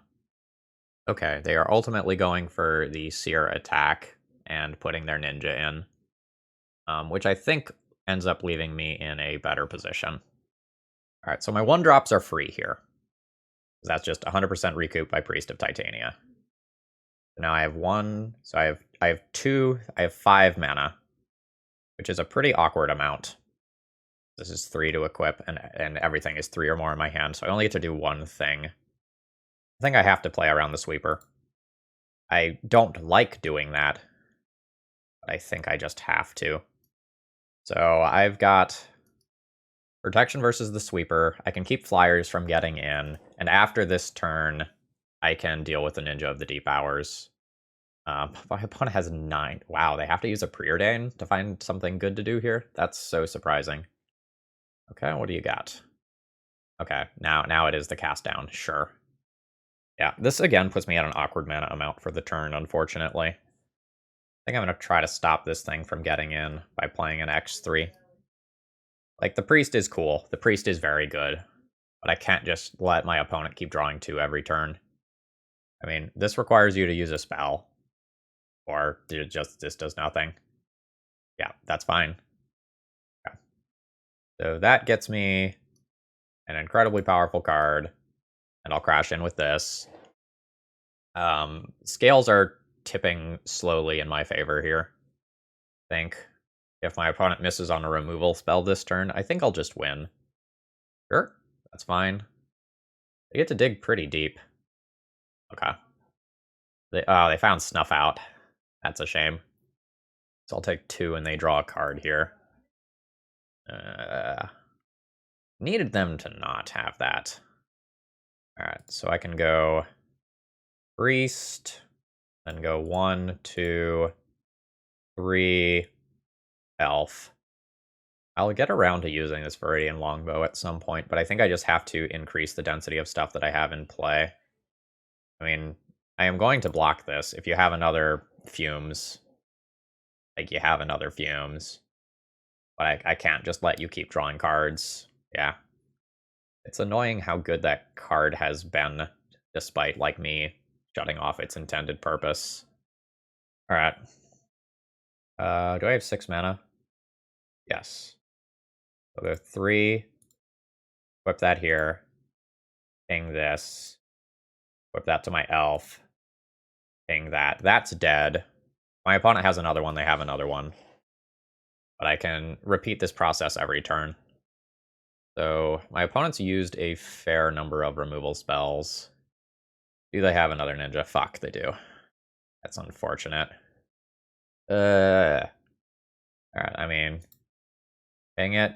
Okay, they are ultimately going for the seer attack and putting their ninja in. Which I think ends up leaving me in a better position. Alright, so my 1-drops are free here. That's just 100% recoup by Priest of Titania. Now I have 1, so I have 2, I have 5 mana, which is a pretty awkward amount. This is 3 to equip, and everything is 3 or more in my hand, so I only get to do one thing. I think I have to play around the sweeper. I don't like doing that, but I think I just have to. So I've got protection versus the sweeper. I can keep flyers from getting in, and after this turn, I can deal with the Ninja of the Deep Hours. My opponent has 9. Wow, they have to use a Preordain to find something good to do here? That's so surprising. Okay, what do you got? Okay, now it is the cast down, sure. Yeah, this again puts me at an awkward mana amount for the turn, unfortunately. I think I'm going to try to stop this thing from getting in by playing an X3. Like, the priest is cool. The priest is very good. But I can't just let my opponent keep drawing 2 every turn. I mean, this requires you to use a spell. Or just this does nothing. Yeah, that's fine. Okay. So that gets me an incredibly powerful card. And I'll crash in with this. Scales are tipping slowly in my favor here. I think if my opponent misses on a removal spell this turn, I think I'll just win. Sure, that's fine. They get to dig pretty deep. Okay. They found Snuff Out. That's a shame. So I'll take 2 and they draw a card here. Needed them to not have that. Alright, so I can go Priest, then go 1, 2, 3, Elf. I'll get around to using this Viridian Longbow at some point, but I think I just have to increase the density of stuff that I have in play. I mean, I am going to block this. If you have another Fumes, like you have another Fumes, but I can't just let you keep drawing cards. Yeah. It's annoying how good that card has been, despite, like, me shutting off its intended purpose. Alright. Do I have 6 mana? Yes. So go 3. Equip that here. Ping this. Equip that to my elf. Ping that. That's dead. My opponent has another one, they have another one. But I can repeat this process every turn. So my opponent's used a fair number of removal spells. Do they have another ninja? Fuck, they do. That's unfortunate. Alright, I mean, dang it.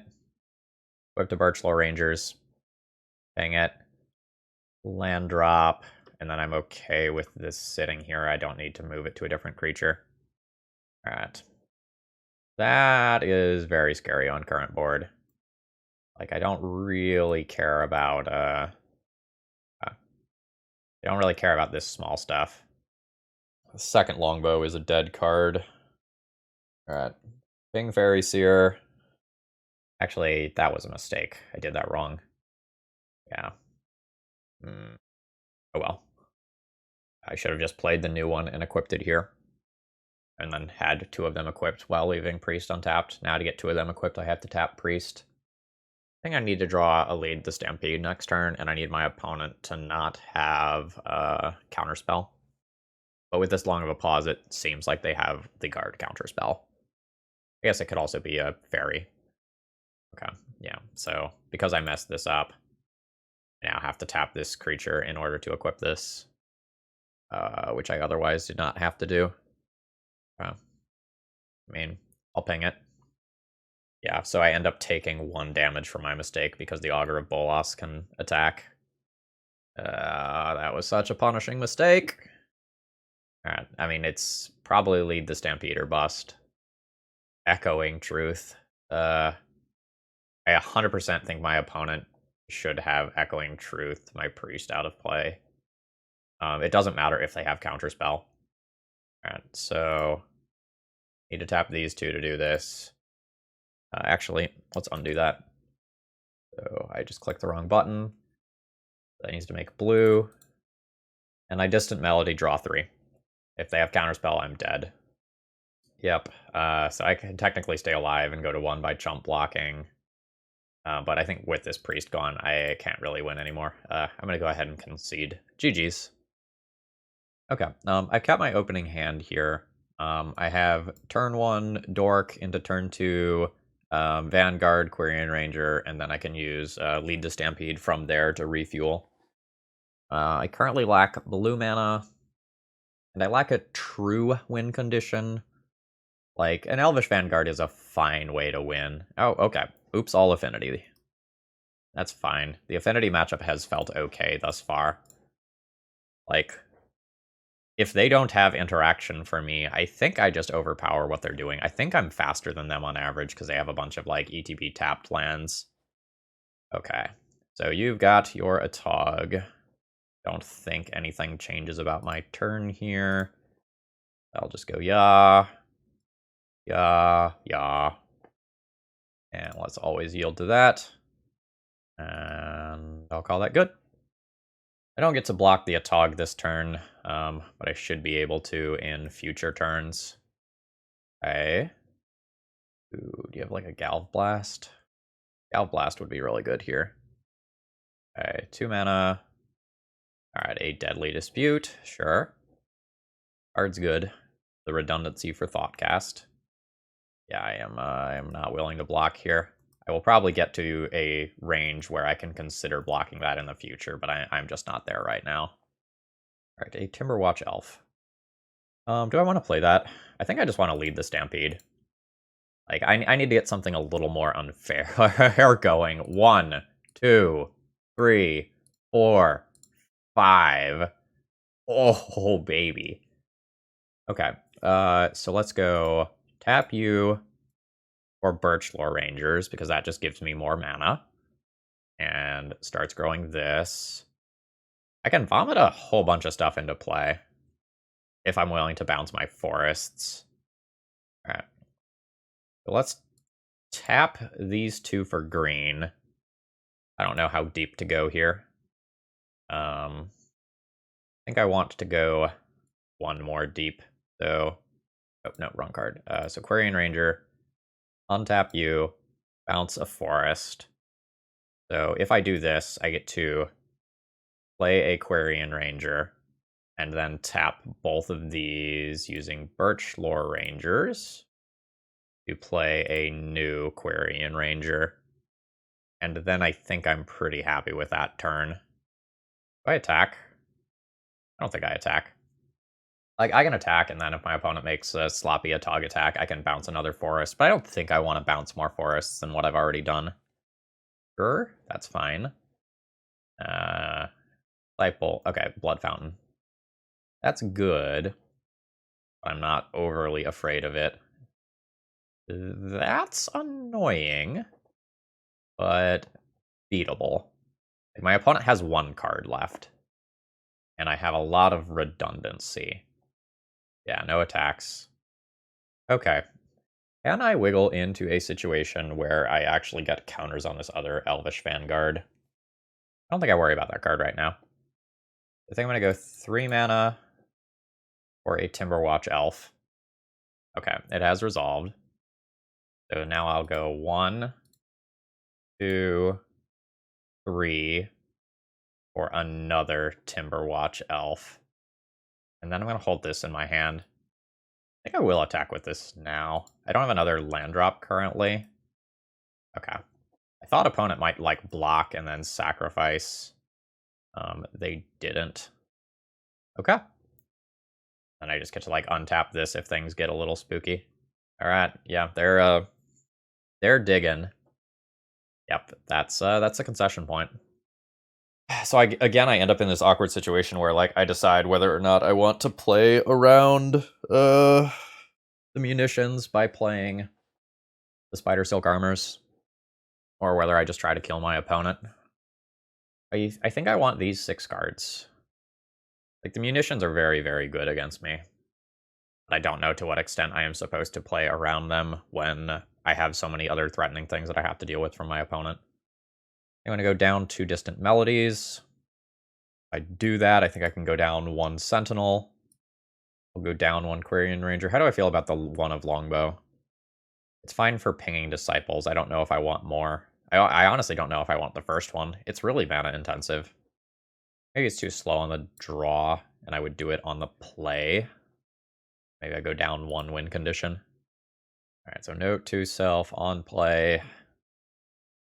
Equip to Birchlaw Rangers. Dang it. Land drop. And then I'm okay with this sitting here. I don't need to move it to a different creature. Alright. That is very scary on current board. Like, I don't really care about, I don't really care about this small stuff. The second longbow is a dead card. Alright. Bing Fairy Seer. Actually, that was a mistake. I did that wrong. Yeah. Oh well. I should have just played the new one and equipped it here. And then had two of them equipped while leaving Priest untapped. Now to get two of them equipped, I have to tap Priest. I think I need to draw a Lead the Stampede next turn, and I need my opponent to not have a counterspell. But with this long of a pause, it seems like they have the guard counterspell. I guess it could also be a fairy. Okay, yeah, so because I messed this up, I now have to tap this creature in order to equip this, which I otherwise did not have to do. I mean, I'll ping it. Yeah, so I end up taking 1 damage for my mistake because the Augur of Bolas can attack. That was such a punishing mistake. Alright, I mean, it's probably Lead the Stampede or bust. Echoing Truth. I 100% think my opponent should have Echoing Truth, my Priest, out of play. It doesn't matter if they have Counterspell. Alright, so need to tap these two to do this. Actually, let's undo that. So I just clicked the wrong button. That needs to make blue. And I Distant Melody, draw 3. If they have Counterspell, I'm dead. Yep, so I can technically stay alive and go to 1 by chump blocking. But I think with this Priest gone, I can't really win anymore. I'm going to go ahead and concede. GG's. Okay, I've kept my opening hand here. I have turn 1, Dork, into turn 2, Vanguard, Quirion Ranger, and then I can use Lead the Stampede from there to refuel. I currently lack blue mana, and I lack a true win condition. Like, an Elvish Vanguard is a fine way to win. Oh, okay. Oops, all Affinity. That's fine. The Affinity matchup has felt okay thus far. Like, if they don't have interaction for me, I think I just overpower what they're doing. I think I'm faster than them on average because they have a bunch of, like, ETB tapped lands. Okay. So you've got your Atog. Don't think anything changes about my turn here. I'll just go yeah. Yeah. And let's always yield to that. And I'll call that good. I don't get to block the Atog this turn, but I should be able to in future turns. Okay. Ooh, do you have like a Galv Blast? Galv Blast would be really good here. Okay, 2 mana. Alright, a Deadly Dispute, sure. Card's good. The redundancy for Thoughtcast. Yeah, I am not willing to block here. I will probably get to a range where I can consider blocking that in the future, but I'm just not there right now. Alright, a Timberwatch Elf. Do I want to play that? I think I just want to lead the Stampede. Like, I need to get something a little more unfair going. 1, 2, 3, 4, 5. Oh, baby. Okay, so let's go tap you for Birchlaw Rangers, because that just gives me more mana. And starts growing this. I can vomit a whole bunch of stuff into play if I'm willing to bounce my forests. Alright. So let's tap these two for green. I don't know how deep to go here. I think I want to go 1 more deep. So, oh, no, wrong card. So Quirion Ranger, untap you, bounce a forest. So if I do this, I get to play a Quirion Ranger, and then tap both of these using Birch Lore Rangers to play a new Quarian Ranger. And then I think I'm pretty happy with that turn. Do I attack? I don't think I attack. Like, I can attack, and then if my opponent makes a sloppy Atog attack, I can bounce another forest. But I don't think I want to bounce more forests than what I've already done. Sure, that's fine. Light Bolt. Okay, Blood Fountain. That's good. I'm not overly afraid of it. That's annoying, but beatable. Like, my opponent has one card left, and I have a lot of redundancy. Yeah, no attacks. Okay. Can I wiggle into a situation where I actually get counters on this other Elvish Vanguard? I don't think I worry about that card right now. I think I'm going to go 3 mana for a Timberwatch Elf. Okay, it has resolved. So now I'll go 1, 2, 3 for another Timberwatch Elf. And then I'm going to hold this in my hand. I think I will attack with this now. I don't have another land drop currently. Okay. I thought opponent might, like, block and then sacrifice. They didn't. Okay. And I just get to, like, untap this if things get a little spooky. Alright, yeah, they're digging. Yep, that's a concession point. So again, I end up in this awkward situation where, like, I decide whether or not I want to play around the munitions by playing the Spider Silk Armors, or whether I just try to kill my opponent. I think I want these 6 cards. Like, the munitions are very, very good against me. But I don't know to what extent I am supposed to play around them when I have so many other threatening things that I have to deal with from my opponent. I'm going to go down 2 Distant Melodies. If I do that, I think I can go down 1 Sentinel. I'll go down 1 Quarian Ranger. How do I feel about the 1 of Longbow? It's fine for pinging Disciples. I don't know if I want more. I honestly don't know if I want the first one. It's really mana intensive. Maybe it's too slow on the draw, and I would do it on the play. Maybe I go down 1 win condition. Alright, so note to self, on play,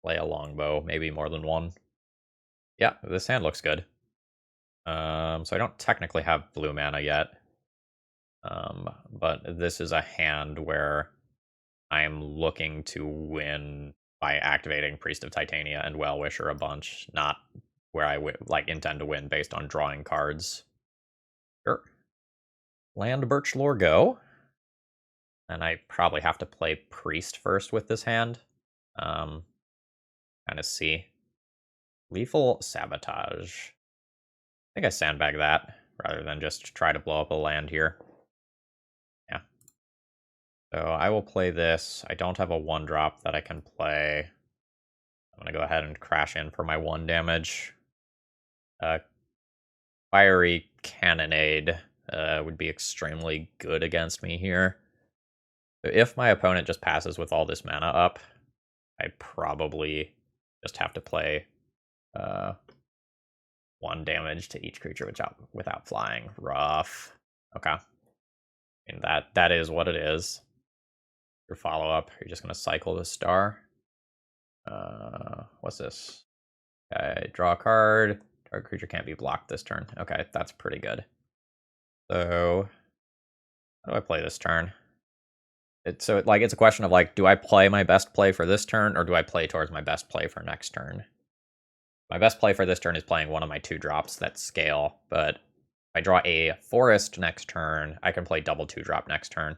play a Longbow, maybe more than 1. Yeah, this hand looks good. So I don't technically have blue mana yet. But this is a hand where I'm looking to win by activating Priest of Titania and Well-Wisher a bunch, not where I like intend to win based on drawing cards. Sure. Land Birch Lore go. And I probably have to play Priest first with this hand. Kind of see. Lethal Sabotage. I think I sandbag that rather than just try to blow up a land here. Yeah. So I will play this. I don't have a 1-drop that I can play. I'm going to go ahead and crash in for my 1 damage. Fiery Cannonade would be extremely good against me here. So if my opponent just passes with all this mana up, I probably just have to play 1 damage to each creature without flying. Rough. Okay. And that is what it is. Your follow-up, you're just going to cycle the star. What's this? Okay, draw a card. Target creature can't be blocked this turn. Okay, that's pretty good. So, how do I play this turn? It's a question of, like, do I play my best play for this turn, or do I play towards my best play for next turn? My best play for this turn is playing one of my 2 drops that scale, but if I draw a forest next turn, I can play double 2-drop next turn.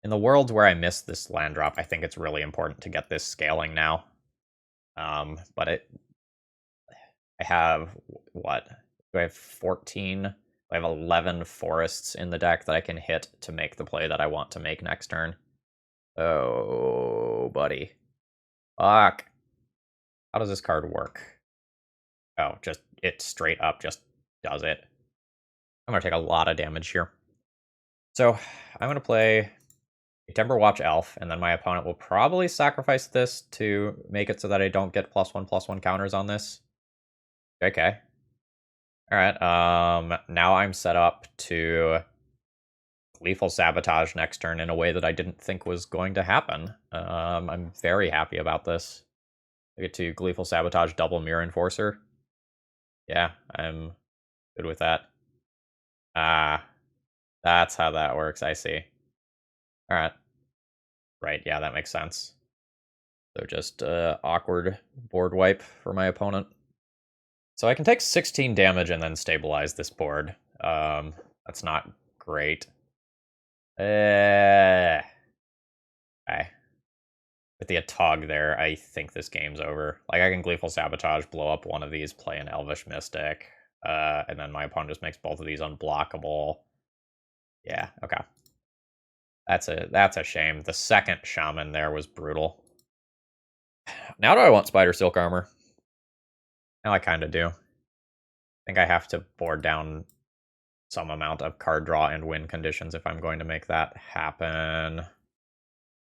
In the worlds where I miss this land drop, I think it's really important to get this scaling now. But I have, what? Do I have 14? I have 11 forests in the deck that I can hit to make the play that I want to make next turn. Oh, buddy. Fuck. How does this card work? Oh, just, it straight up just does it. I'm going to take a lot of damage here. So, I'm going to play a Timberwatch Elf, and then my opponent will probably sacrifice this to make it so that I don't get +1/+1 counters on this. Okay. Alright, now I'm set up to Gleeful Sabotage next turn in a way that I didn't think was going to happen. I'm very happy about this. I get to Gleeful Sabotage double Mirror Enforcer. Yeah, I'm good with that. Ah, that's how that works, I see. Alright. Right, yeah, that makes sense. So just awkward board wipe for my opponent. So I can take 16 damage and then stabilize this board. That's not great. Okay. With the Atog there, I think this game's over. Like, I can Gleeful Sabotage, blow up one of these, play an Elvish Mystic, and then my opponent just makes both of these unblockable. Yeah, okay. That's a shame. The second Shaman there was brutal. Now do I want Spider Silk Armor? Now I kind of do. I think I have to board down some amount of card draw and win conditions if I'm going to make that happen.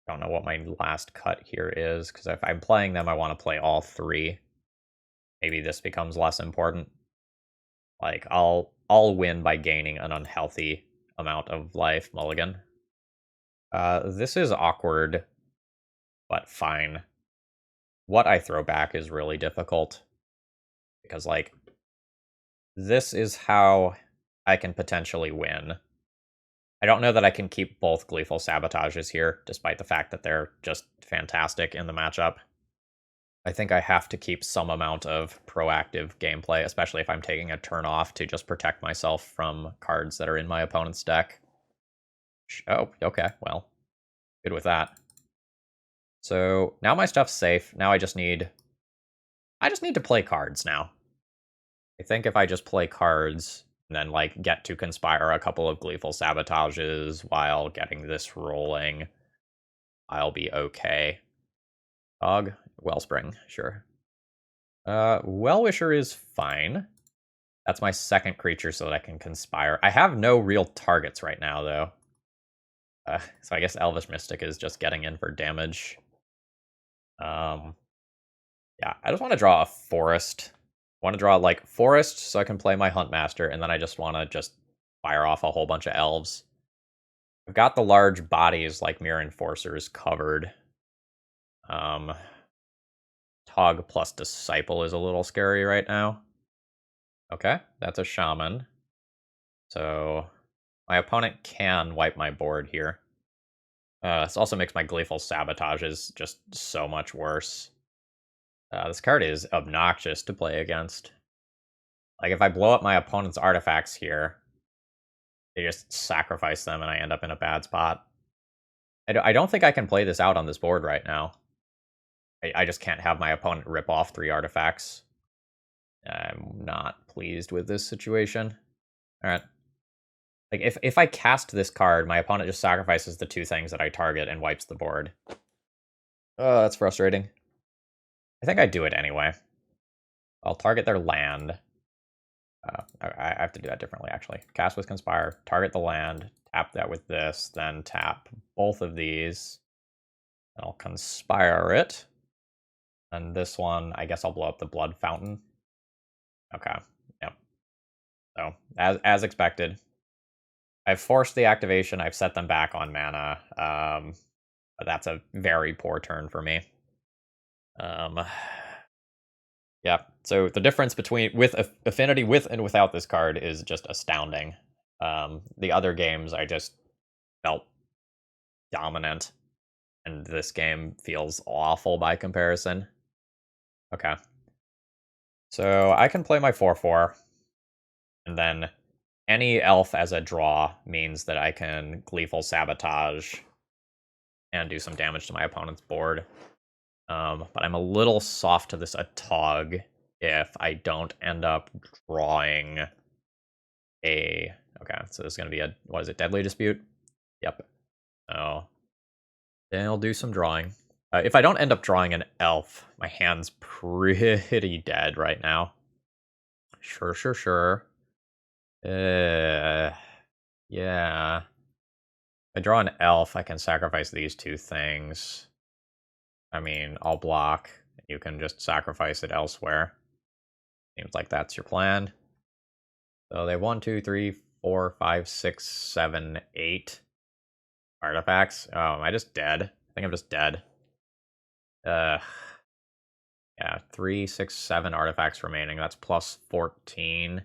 Don't know what my last cut here is, because if I'm playing them, I want to play all three. Maybe this becomes less important. Like, I'll win by gaining an unhealthy amount of life mulligan. This is awkward, but fine. What I throw back is really difficult. Because, like, this is how I can potentially win. I don't know that I can keep both Gleeful Sabotages here, despite the fact that they're just fantastic in the matchup. I think I have to keep some amount of proactive gameplay, especially if I'm taking a turn off to just protect myself from cards that are in my opponent's deck. Oh, okay, well, good with that. So now my stuff's safe. Now I just need to play cards now. I think if I just play cards and then like get to conspire a couple of Gleeful Sabotages while getting this rolling, I'll be okay. Dog, Wellspring, sure. Well-Wisher is fine. That's my second creature so that I can conspire. I have no real targets right now, though. So I guess Elvish Mystic is just getting in for damage. Yeah, I just want to draw a forest. I want to draw, like, forest so I can play my Huntmaster, and then I just want to just fire off a whole bunch of elves. I've got the large bodies, like Mirror Enforcers, covered. Tog plus Disciple is a little scary right now. Okay, that's a Shaman. So my opponent can wipe my board here. This also makes my Gleeful Sabotages just so much worse. This card is obnoxious to play against. Like, if I blow up my opponent's artifacts here, they just sacrifice them and I end up in a bad spot. I don't think I can play this out on this board right now. I just can't have my opponent rip off 3 artifacts. I'm not pleased with this situation. Alright. Like, if I cast this card, my opponent just sacrifices the 2 things that I target and wipes the board. Oh, that's frustrating. I think I do it anyway. I'll target their land. I have to do that differently, actually. Cast with Conspire, target the land, tap that with this, then tap both of these. And I'll Conspire it. And this one, I guess I'll blow up the Blood Fountain. Okay, yep. So, as expected. I've forced the activation, I've set them back on mana. But that's a very poor turn for me. Yeah, so the difference between with Affinity with and without this card is just astounding. The other games I just felt dominant, and this game feels awful by comparison. Okay. So I can play my 4/4, and then any elf as a draw means that I can Gleeful Sabotage and do some damage to my opponent's board. But I'm a little soft to this Atog if I don't end up drawing a... Okay, so this is going to be a... What is it? Deadly Dispute? Yep. So then I'll do some drawing. If I don't end up drawing an elf, my hand's pretty dead right now. Sure. Yeah. If I draw an elf, I can sacrifice these 2 things. I mean, I'll block. You can just sacrifice it elsewhere. Seems like that's your plan. So they have 1, 2, 3, 4, 5, 6, 7, 8 artifacts. Oh, am I just dead? I think I'm just dead. Yeah, 3, 6, 7 artifacts remaining. That's plus 14.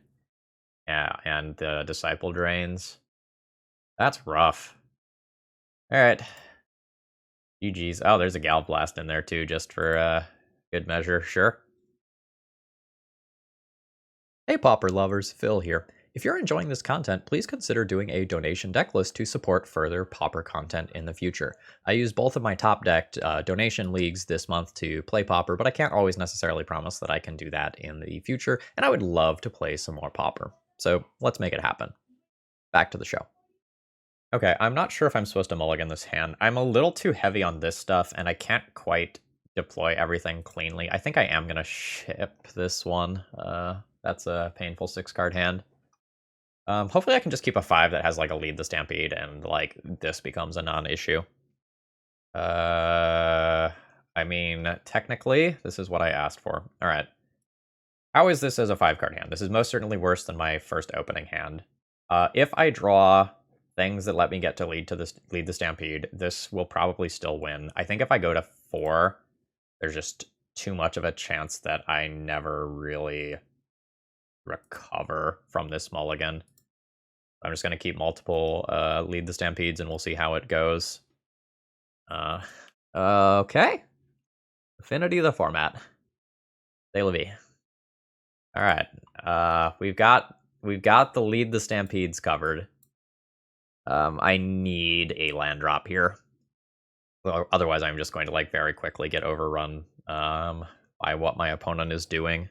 Yeah, and the Disciple drains. That's rough. Alright. GG's. Oh, there's a Galblast in there too, just for good measure. Sure. Hey Pauper lovers, Phil here. If you're enjoying this content, please consider doing a donation deck list to support further Pauper content in the future. I use both of my top decked donation leagues this month to play Pauper, but I can't always necessarily promise that I can do that in the future, and I would love to play some more Pauper. So let's make it happen. Back to the show. Okay, I'm not sure if I'm supposed to mulligan this hand. I'm a little too heavy on this stuff, and I can't quite deploy everything cleanly. I think I am going to ship this one. That's a painful 6-card hand. Hopefully I can just keep a 5 that has, like, a Lead the Stampede, and, like, this becomes a non-issue. I mean, technically, this is what I asked for. Alright. How is this as a 5-card hand? This is most certainly worse than my first opening hand. If I draw things that let me get to lead the Stampede, this will probably still win. I think if I go to 4, there's just too much of a chance that I never really recover from this mulligan. I'm just going to keep multiple lead the Stampedes, and we'll see how it goes. Okay. Affinity the format. C'est la vie. All right. We've got the lead the Stampedes covered. I need a land drop here. Well, otherwise, I'm just going to, like, very quickly get overrun by what my opponent is doing.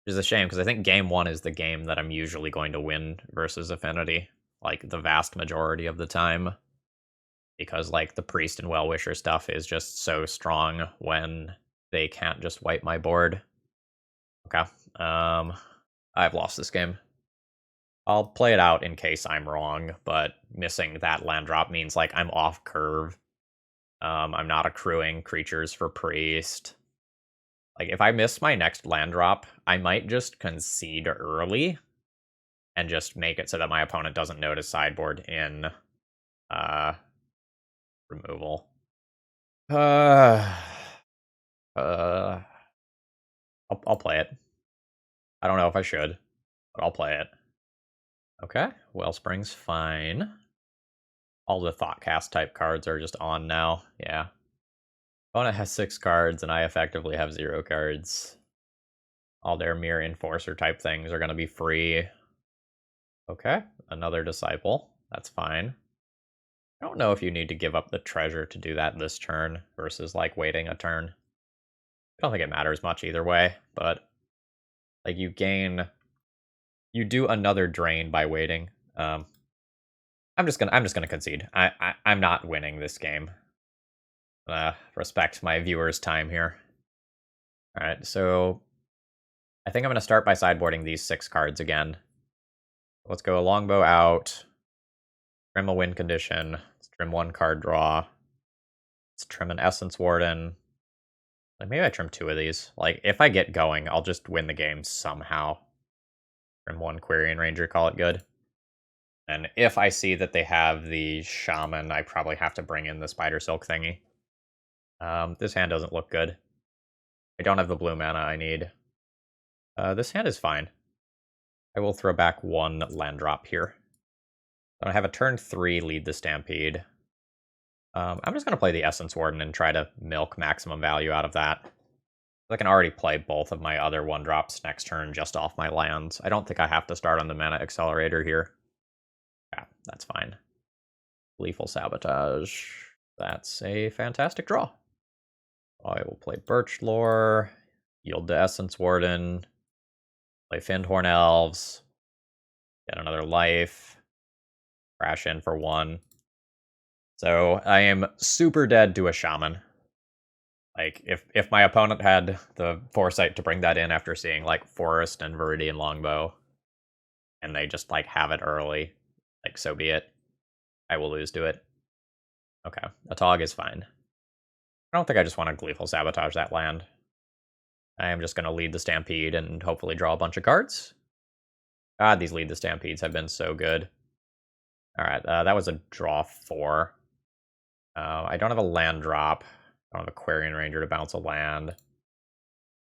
Which is a shame, because I think game 1 is the game that I'm usually going to win versus Affinity, like, the vast majority of the time. Because, like, the Priest and Well-Wisher stuff is just so strong when they can't just wipe my board. Okay. I've lost this game. I'll play it out in case I'm wrong, but missing that land drop means, like, I'm off curve. I'm not accruing creatures for Priest. Like, if I miss my next land drop, I might just concede early and just make it so that my opponent doesn't notice sideboard in removal. I'll play it. I don't know if I should, but I'll play it. Okay, Wellspring's fine. All the Thoughtcast type cards are just on now. Yeah. Opponent has 6 cards, and I effectively have 0 cards. All their Mirror Enforcer type things are going to be free. Okay, another Disciple. That's fine. I don't know if you need to give up the treasure to do that this turn versus, like, waiting a turn. I don't think it matters much either way, but, like, you do another drain by waiting. I'm just gonna concede. I'm not winning this game. Respect my viewers' time here. All right, so I think I'm gonna start by sideboarding these 6 cards again. Let's go a Longbow out. Trim a win condition. Let's trim 1 card draw. Let's trim an Essence Warden. Like, maybe I trim 2 of these. Like, if I get going, I'll just win the game somehow. Trim 1 Quirion Ranger, call it good. And if I see that they have the Shaman, I probably have to bring in the Spider Silk thingy. This hand doesn't look good. I don't have the blue mana I need. This hand is fine. I will throw back 1 land drop here. I have a turn 3 lead the Stampede. I'm just going to play the Essence Warden and try to milk maximum value out of that. I can already play both of my other 1-drops next turn just off my lands. I don't think I have to start on the Mana Accelerator here. Yeah, that's fine. Gleeful Sabotage. That's a fantastic draw. I will play Birch Lore, yield to Essence Warden, play Findhorn Elves, get another life, crash in for 1. So I am super dead to a Shaman. Like, if my opponent had the foresight to bring that in after seeing, like, Forest and Viridian Longbow, and they just, like, have it early, like, so be it. I will lose to it. Okay, a Tog is fine. I don't think I just want to Gleeful Sabotage that land. I am just going to lead the Stampede and hopefully draw a bunch of cards. God, these Lead the Stampedes have been so good. Alright, that was a draw 4. I don't have a land drop. I don't have a Quarian Ranger to bounce a land.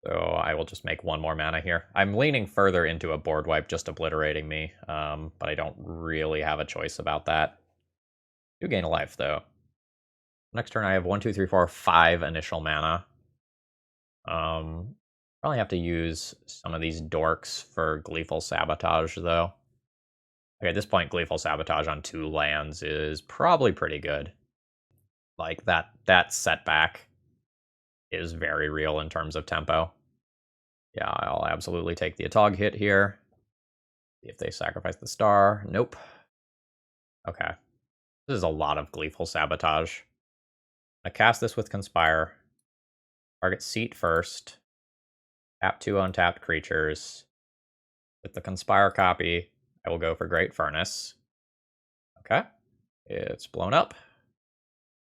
So I will just make 1 more mana here. I'm leaning further into a board wipe, just obliterating me, but I don't really have a choice about that. Do gain a life, though. Next turn I have 1, 2, 3, 4, 5 initial mana. Probably have to use some of these dorks for Gleeful Sabotage, though. Okay, at this point, Gleeful Sabotage on 2 lands is probably pretty good. Like, that setback is very real in terms of tempo. Yeah, I'll absolutely take the Atog hit here. See if they sacrifice the star. Nope. Okay. This is a lot of Gleeful Sabotage. I cast this with Conspire. Target seat first. Tap 2 untapped creatures. With the Conspire copy, I will go for Great Furnace. Okay. It's blown up.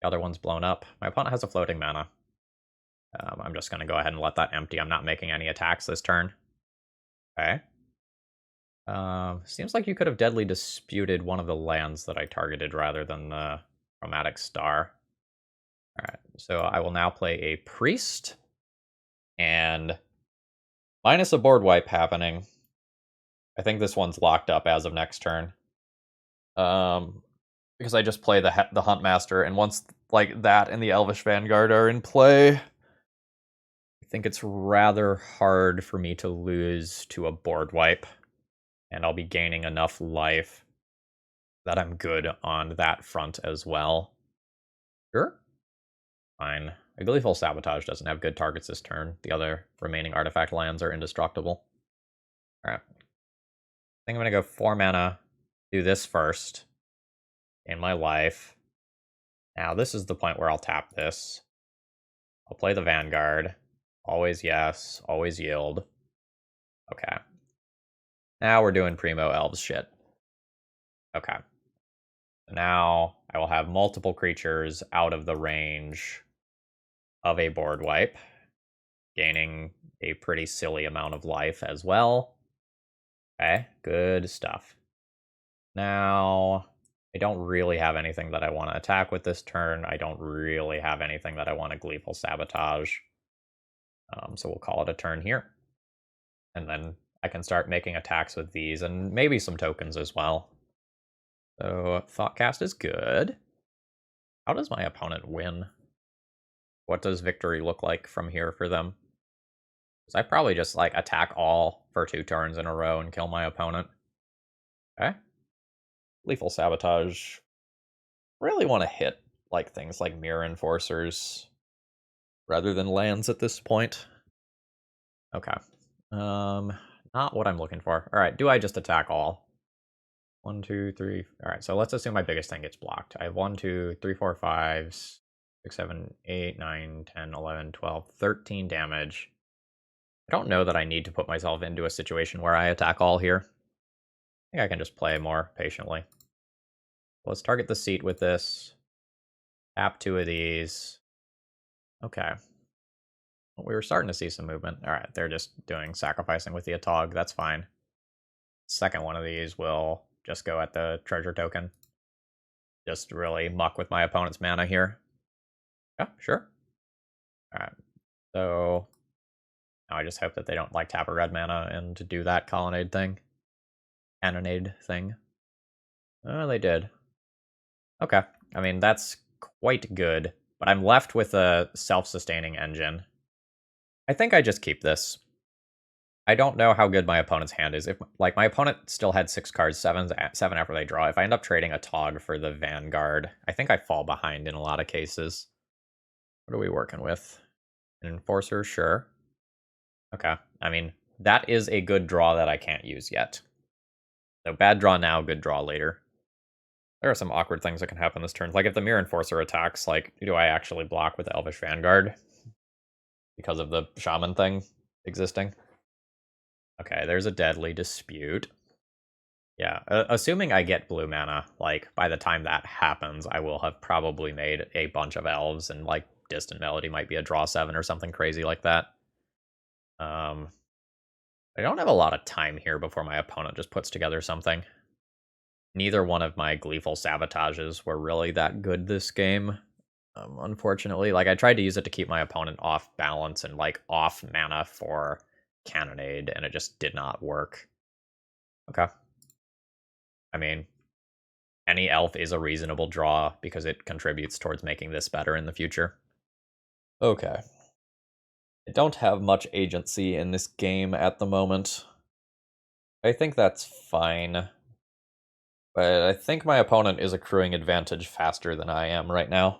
The other one's blown up. My opponent has a floating mana. I'm just going to go ahead and let that empty. I'm not making any attacks this turn. Okay. Seems like you could have Deadly Disputed one of the lands that I targeted rather than the Chromatic Star. Alright, so I will now play a Priest. And minus a board wipe happening, I think this one's locked up as of next turn. Because I just play the Huntmaster, and once like that and the Elvish Vanguard are in play, I think it's rather hard for me to lose to a board wipe, and I'll be gaining enough life that I'm good on that front as well. Sure. Fine. A Gleeful Sabotage doesn't have good targets this turn. The other remaining artifact lands are indestructible. Alright. I think I'm going to go 4 mana, do this first in my life. Now, this is the point where I'll tap this. I'll play the Vanguard. Always yes, always yield. Okay. Now we're doing Primo Elves shit. Okay. Now I will have multiple creatures out of the range of a board wipe, gaining a pretty silly amount of life as well. Okay, good stuff. Now, I don't really have anything that I want to attack with this turn. I don't really have anything that I want to Gleeful Sabotage. So we'll call it a turn here. And then I can start making attacks with these, and maybe some tokens as well. So Thoughtcast is good. How does my opponent win? What does victory look like from here for them? Because I probably just like attack all for 2 turns in a row and kill my opponent. Okay. Lethal Sabotage. Really want to hit like things like Mirror Enforcers rather than lands at this point. Okay. Not what I'm looking for. All right, do I just attack all? 1, 2, 3. All right, so let's assume my biggest thing gets blocked. I have 1, 2, 3, 4, 5, 6, 7, 8, 9, 10, 11, 12, 13 damage. I don't know that I need to put myself into a situation where I attack all here. I think I can just play more patiently. Let's target the seat with this. Tap 2 of these. Okay. Well, we were starting to see some movement. All right, they're just doing sacrificing with the Atog. That's fine. Second one of these will just go at the treasure token. Just really muck with my opponent's mana here. Yeah, sure. All right. So now I just hope that they don't like tap a red mana and to do that colonnade thing. Cannonade thing. Oh, they did. Okay. I mean, that's quite good. But I'm left with a self-sustaining engine. I think I just keep this. I don't know how good my opponent's hand is. If like my opponent still had 6 cards, 7 after they draw. If I end up trading a Tog for the Vanguard, I think I fall behind in a lot of cases. What are we working with? An Enforcer, sure. Okay. I mean, that is a good draw that I can't use yet. So bad draw now, good draw later. There are some awkward things that can happen this turn. Like if the Mirror Enforcer attacks, like, do I actually block with Elvish Vanguard? Because of the Shaman thing existing? Okay, there's a Deadly Dispute. Yeah, assuming I get blue mana, like, by the time that happens, I will have probably made a bunch of elves, and, like, Distant Melody might be a draw 7 or something crazy like that. I don't have a lot of time here before my opponent just puts together something. Neither one of my Gleeful Sabotages were really that good this game. Unfortunately, like I tried to use it to keep my opponent off balance and like off mana for Cannonade, and it just did not work. Okay. I mean, any elf is a reasonable draw because it contributes towards making this better in the future. Okay. I don't have much agency in this game at the moment. I think that's fine. But I think my opponent is accruing advantage faster than I am right now.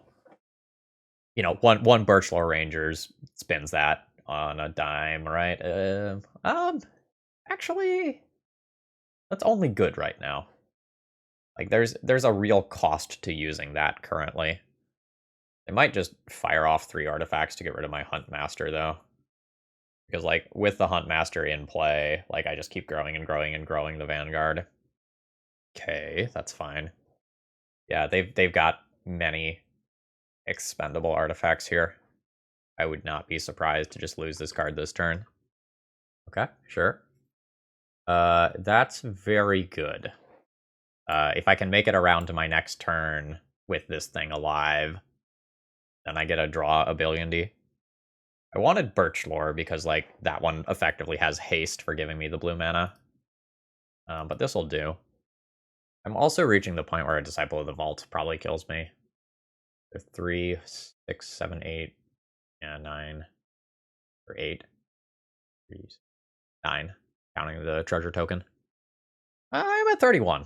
You know, one Birchlore Rangers spins that on a dime, right? Actually, that's only good right now. Like, there's a real cost to using that currently. I might just fire off 3 artifacts to get rid of my Hunt Master, though. Because, like, with the Hunt Master in play, like, I just keep growing and growing and growing the Vanguard. Okay, that's fine. Yeah, they've got many expendable artifacts here. I would not be surprised to just lose this card this turn. Okay, sure. That's very good. If I can make it around to my next turn with this thing alive, then I get a draw a billion D. I wanted Birchlore because, like, that one effectively has haste for giving me the blue mana. But this will do. I'm also reaching the point where a Disciple of the Vault probably kills me. They're 3, 6, 7, 8, and 9. Or 8. 3, 9. Counting the treasure token. I'm at 31.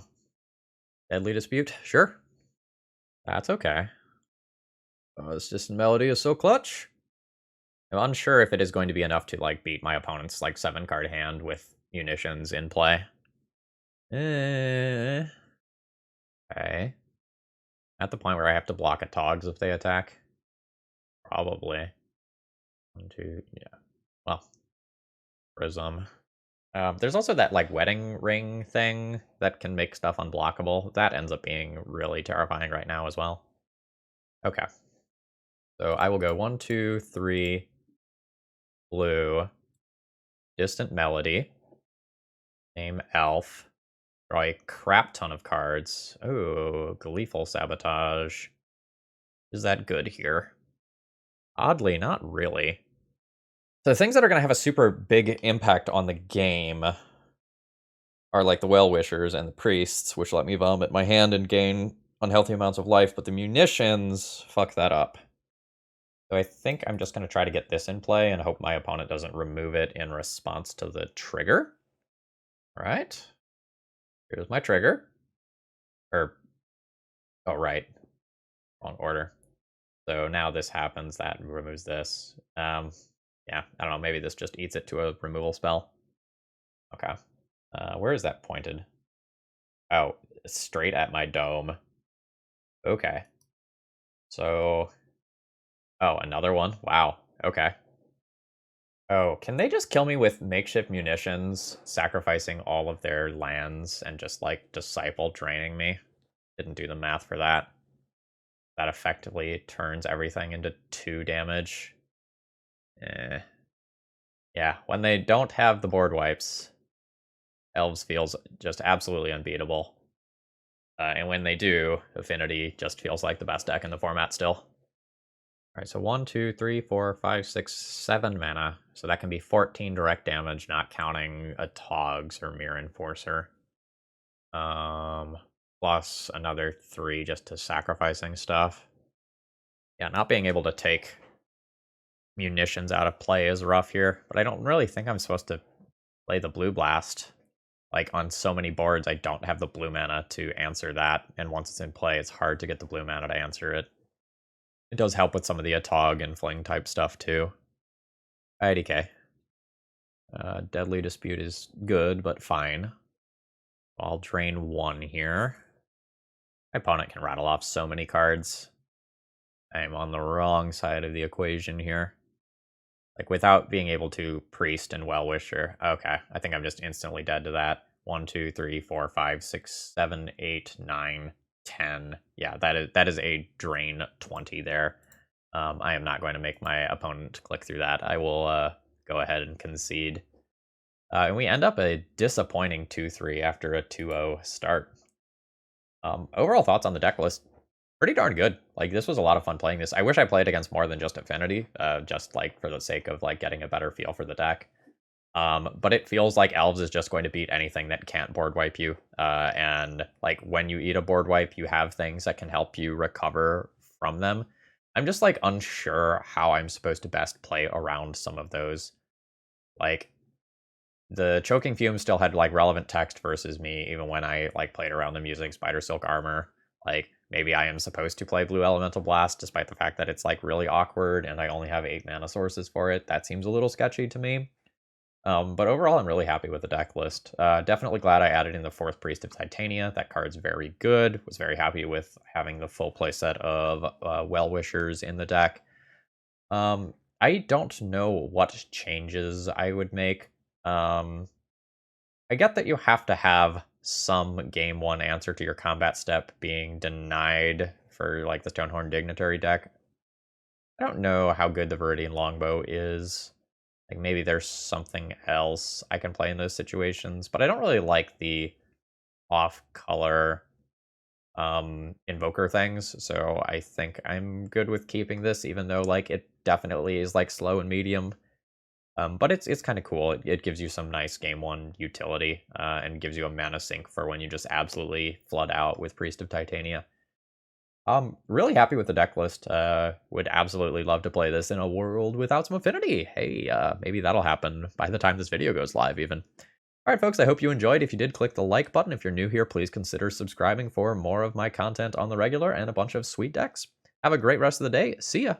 Deadly Dispute, sure. That's okay. This distant melody is so clutch. I'm unsure if it is going to be enough to like beat my opponent's like 7-card hand with munitions in play. Okay. At the point where I have to block a Togs if they attack. Probably. 1, 2, yeah. Well, Prism. There's also that like wedding ring thing that can make stuff unblockable. That ends up being really terrifying right now as well. Okay. So I will go 1, 2, 3, blue, distant melody, name elf, draw a crap ton of cards. Oh, gleeful sabotage. Is that good here? Oddly, not really. So things that are going to have a super big impact on the game are like the well-wishers and the priests, which let me vomit my hand and gain unhealthy amounts of life, but the munitions fuck that up. So I think I'm just going to try to get this in play and hope my opponent doesn't remove it in response to the trigger. All right. Here's my trigger. Oh, right. Wrong order. So now this happens, that removes this. Yeah, I don't know, maybe this just eats it to a removal spell. Okay. Where is that pointed? Oh, straight at my dome. Okay. So, oh, another one? Wow. Okay. Oh, can they just kill me with makeshift munitions, sacrificing all of their lands and just, like, Disciple draining me? Didn't do the math for that. That effectively turns everything into 2 damage. Yeah, when they don't have the board wipes, Elves feels just absolutely unbeatable. And when they do, Affinity just feels like the best deck in the format still. Alright, so 1, 2, 3, 4, 5, 6, 7 mana. So that can be 14 direct damage, not counting a Togs or Mirror Enforcer. Plus another 3 just to sacrificing stuff. Yeah, not being able to take munitions out of play is rough here, but I don't really think I'm supposed to play the Blue Blast. Like, on so many boards, I don't have the blue mana to answer that, and once it's in play, it's hard to get the blue mana to answer it. It does help with some of the Atog and Fling type stuff, too. IDK. Deadly Dispute is good, but fine. I'll drain 1 here. My opponent can rattle off so many cards. I'm on the wrong side of the equation here. Like, without being able to Priest and Well-Wisher. Okay, I think I'm just instantly dead to that. 1, 2, 3, 4, 5, 6, 7, 8, 9, 10. Yeah, that is a drain 20 there. I am not going to make my opponent click through that. I will go ahead and concede. And we end up a disappointing 2-3 after a 2-0 start. Overall thoughts on the deck list? Pretty darn good. Like, this was a lot of fun playing this. I wish I played against more than just Affinity, just like for the sake of like getting a better feel for the deck. But it feels like Elves is just going to beat anything that can't board wipe you. And like when you eat a board wipe, you have things that can help you recover from them. I'm just like unsure how I'm supposed to best play around some of those. Like, the Choking Fume still had like relevant text versus me, even when I like played around them using Spider Silk Armor. Like, maybe I am supposed to play Blue Elemental Blast, despite the fact that it's like really awkward and I only have 8 mana sources for it. That seems a little sketchy to me. But overall, I'm really happy with the deck list. Definitely glad I added in the 4th Priest of Titania. That card's very good. Was very happy with having the full playset of Well-Wishers in the deck. I don't know what changes I would make. I get that you have to have some game 1 answer to your combat step being denied for like the Stonehorn Dignitary deck. I don't know how good the Viridian Longbow is. Like, maybe there's something else I can play in those situations, but I don't really like the off-color invoker things, so I think I'm good with keeping this, even though like it definitely is like slow and medium. But it's kind of cool. It gives you some nice game 1 utility, and gives you a mana sink for when you just absolutely flood out with Priest of Titania. Really happy with the deck list. Would absolutely love to play this in a world without some Affinity. Hey, maybe that'll happen by the time this video goes live even. Alright folks, I hope you enjoyed. If you did, click the like button. If you're new here, please consider subscribing for more of my content on the regular and a bunch of sweet decks. Have a great rest of the day. See ya!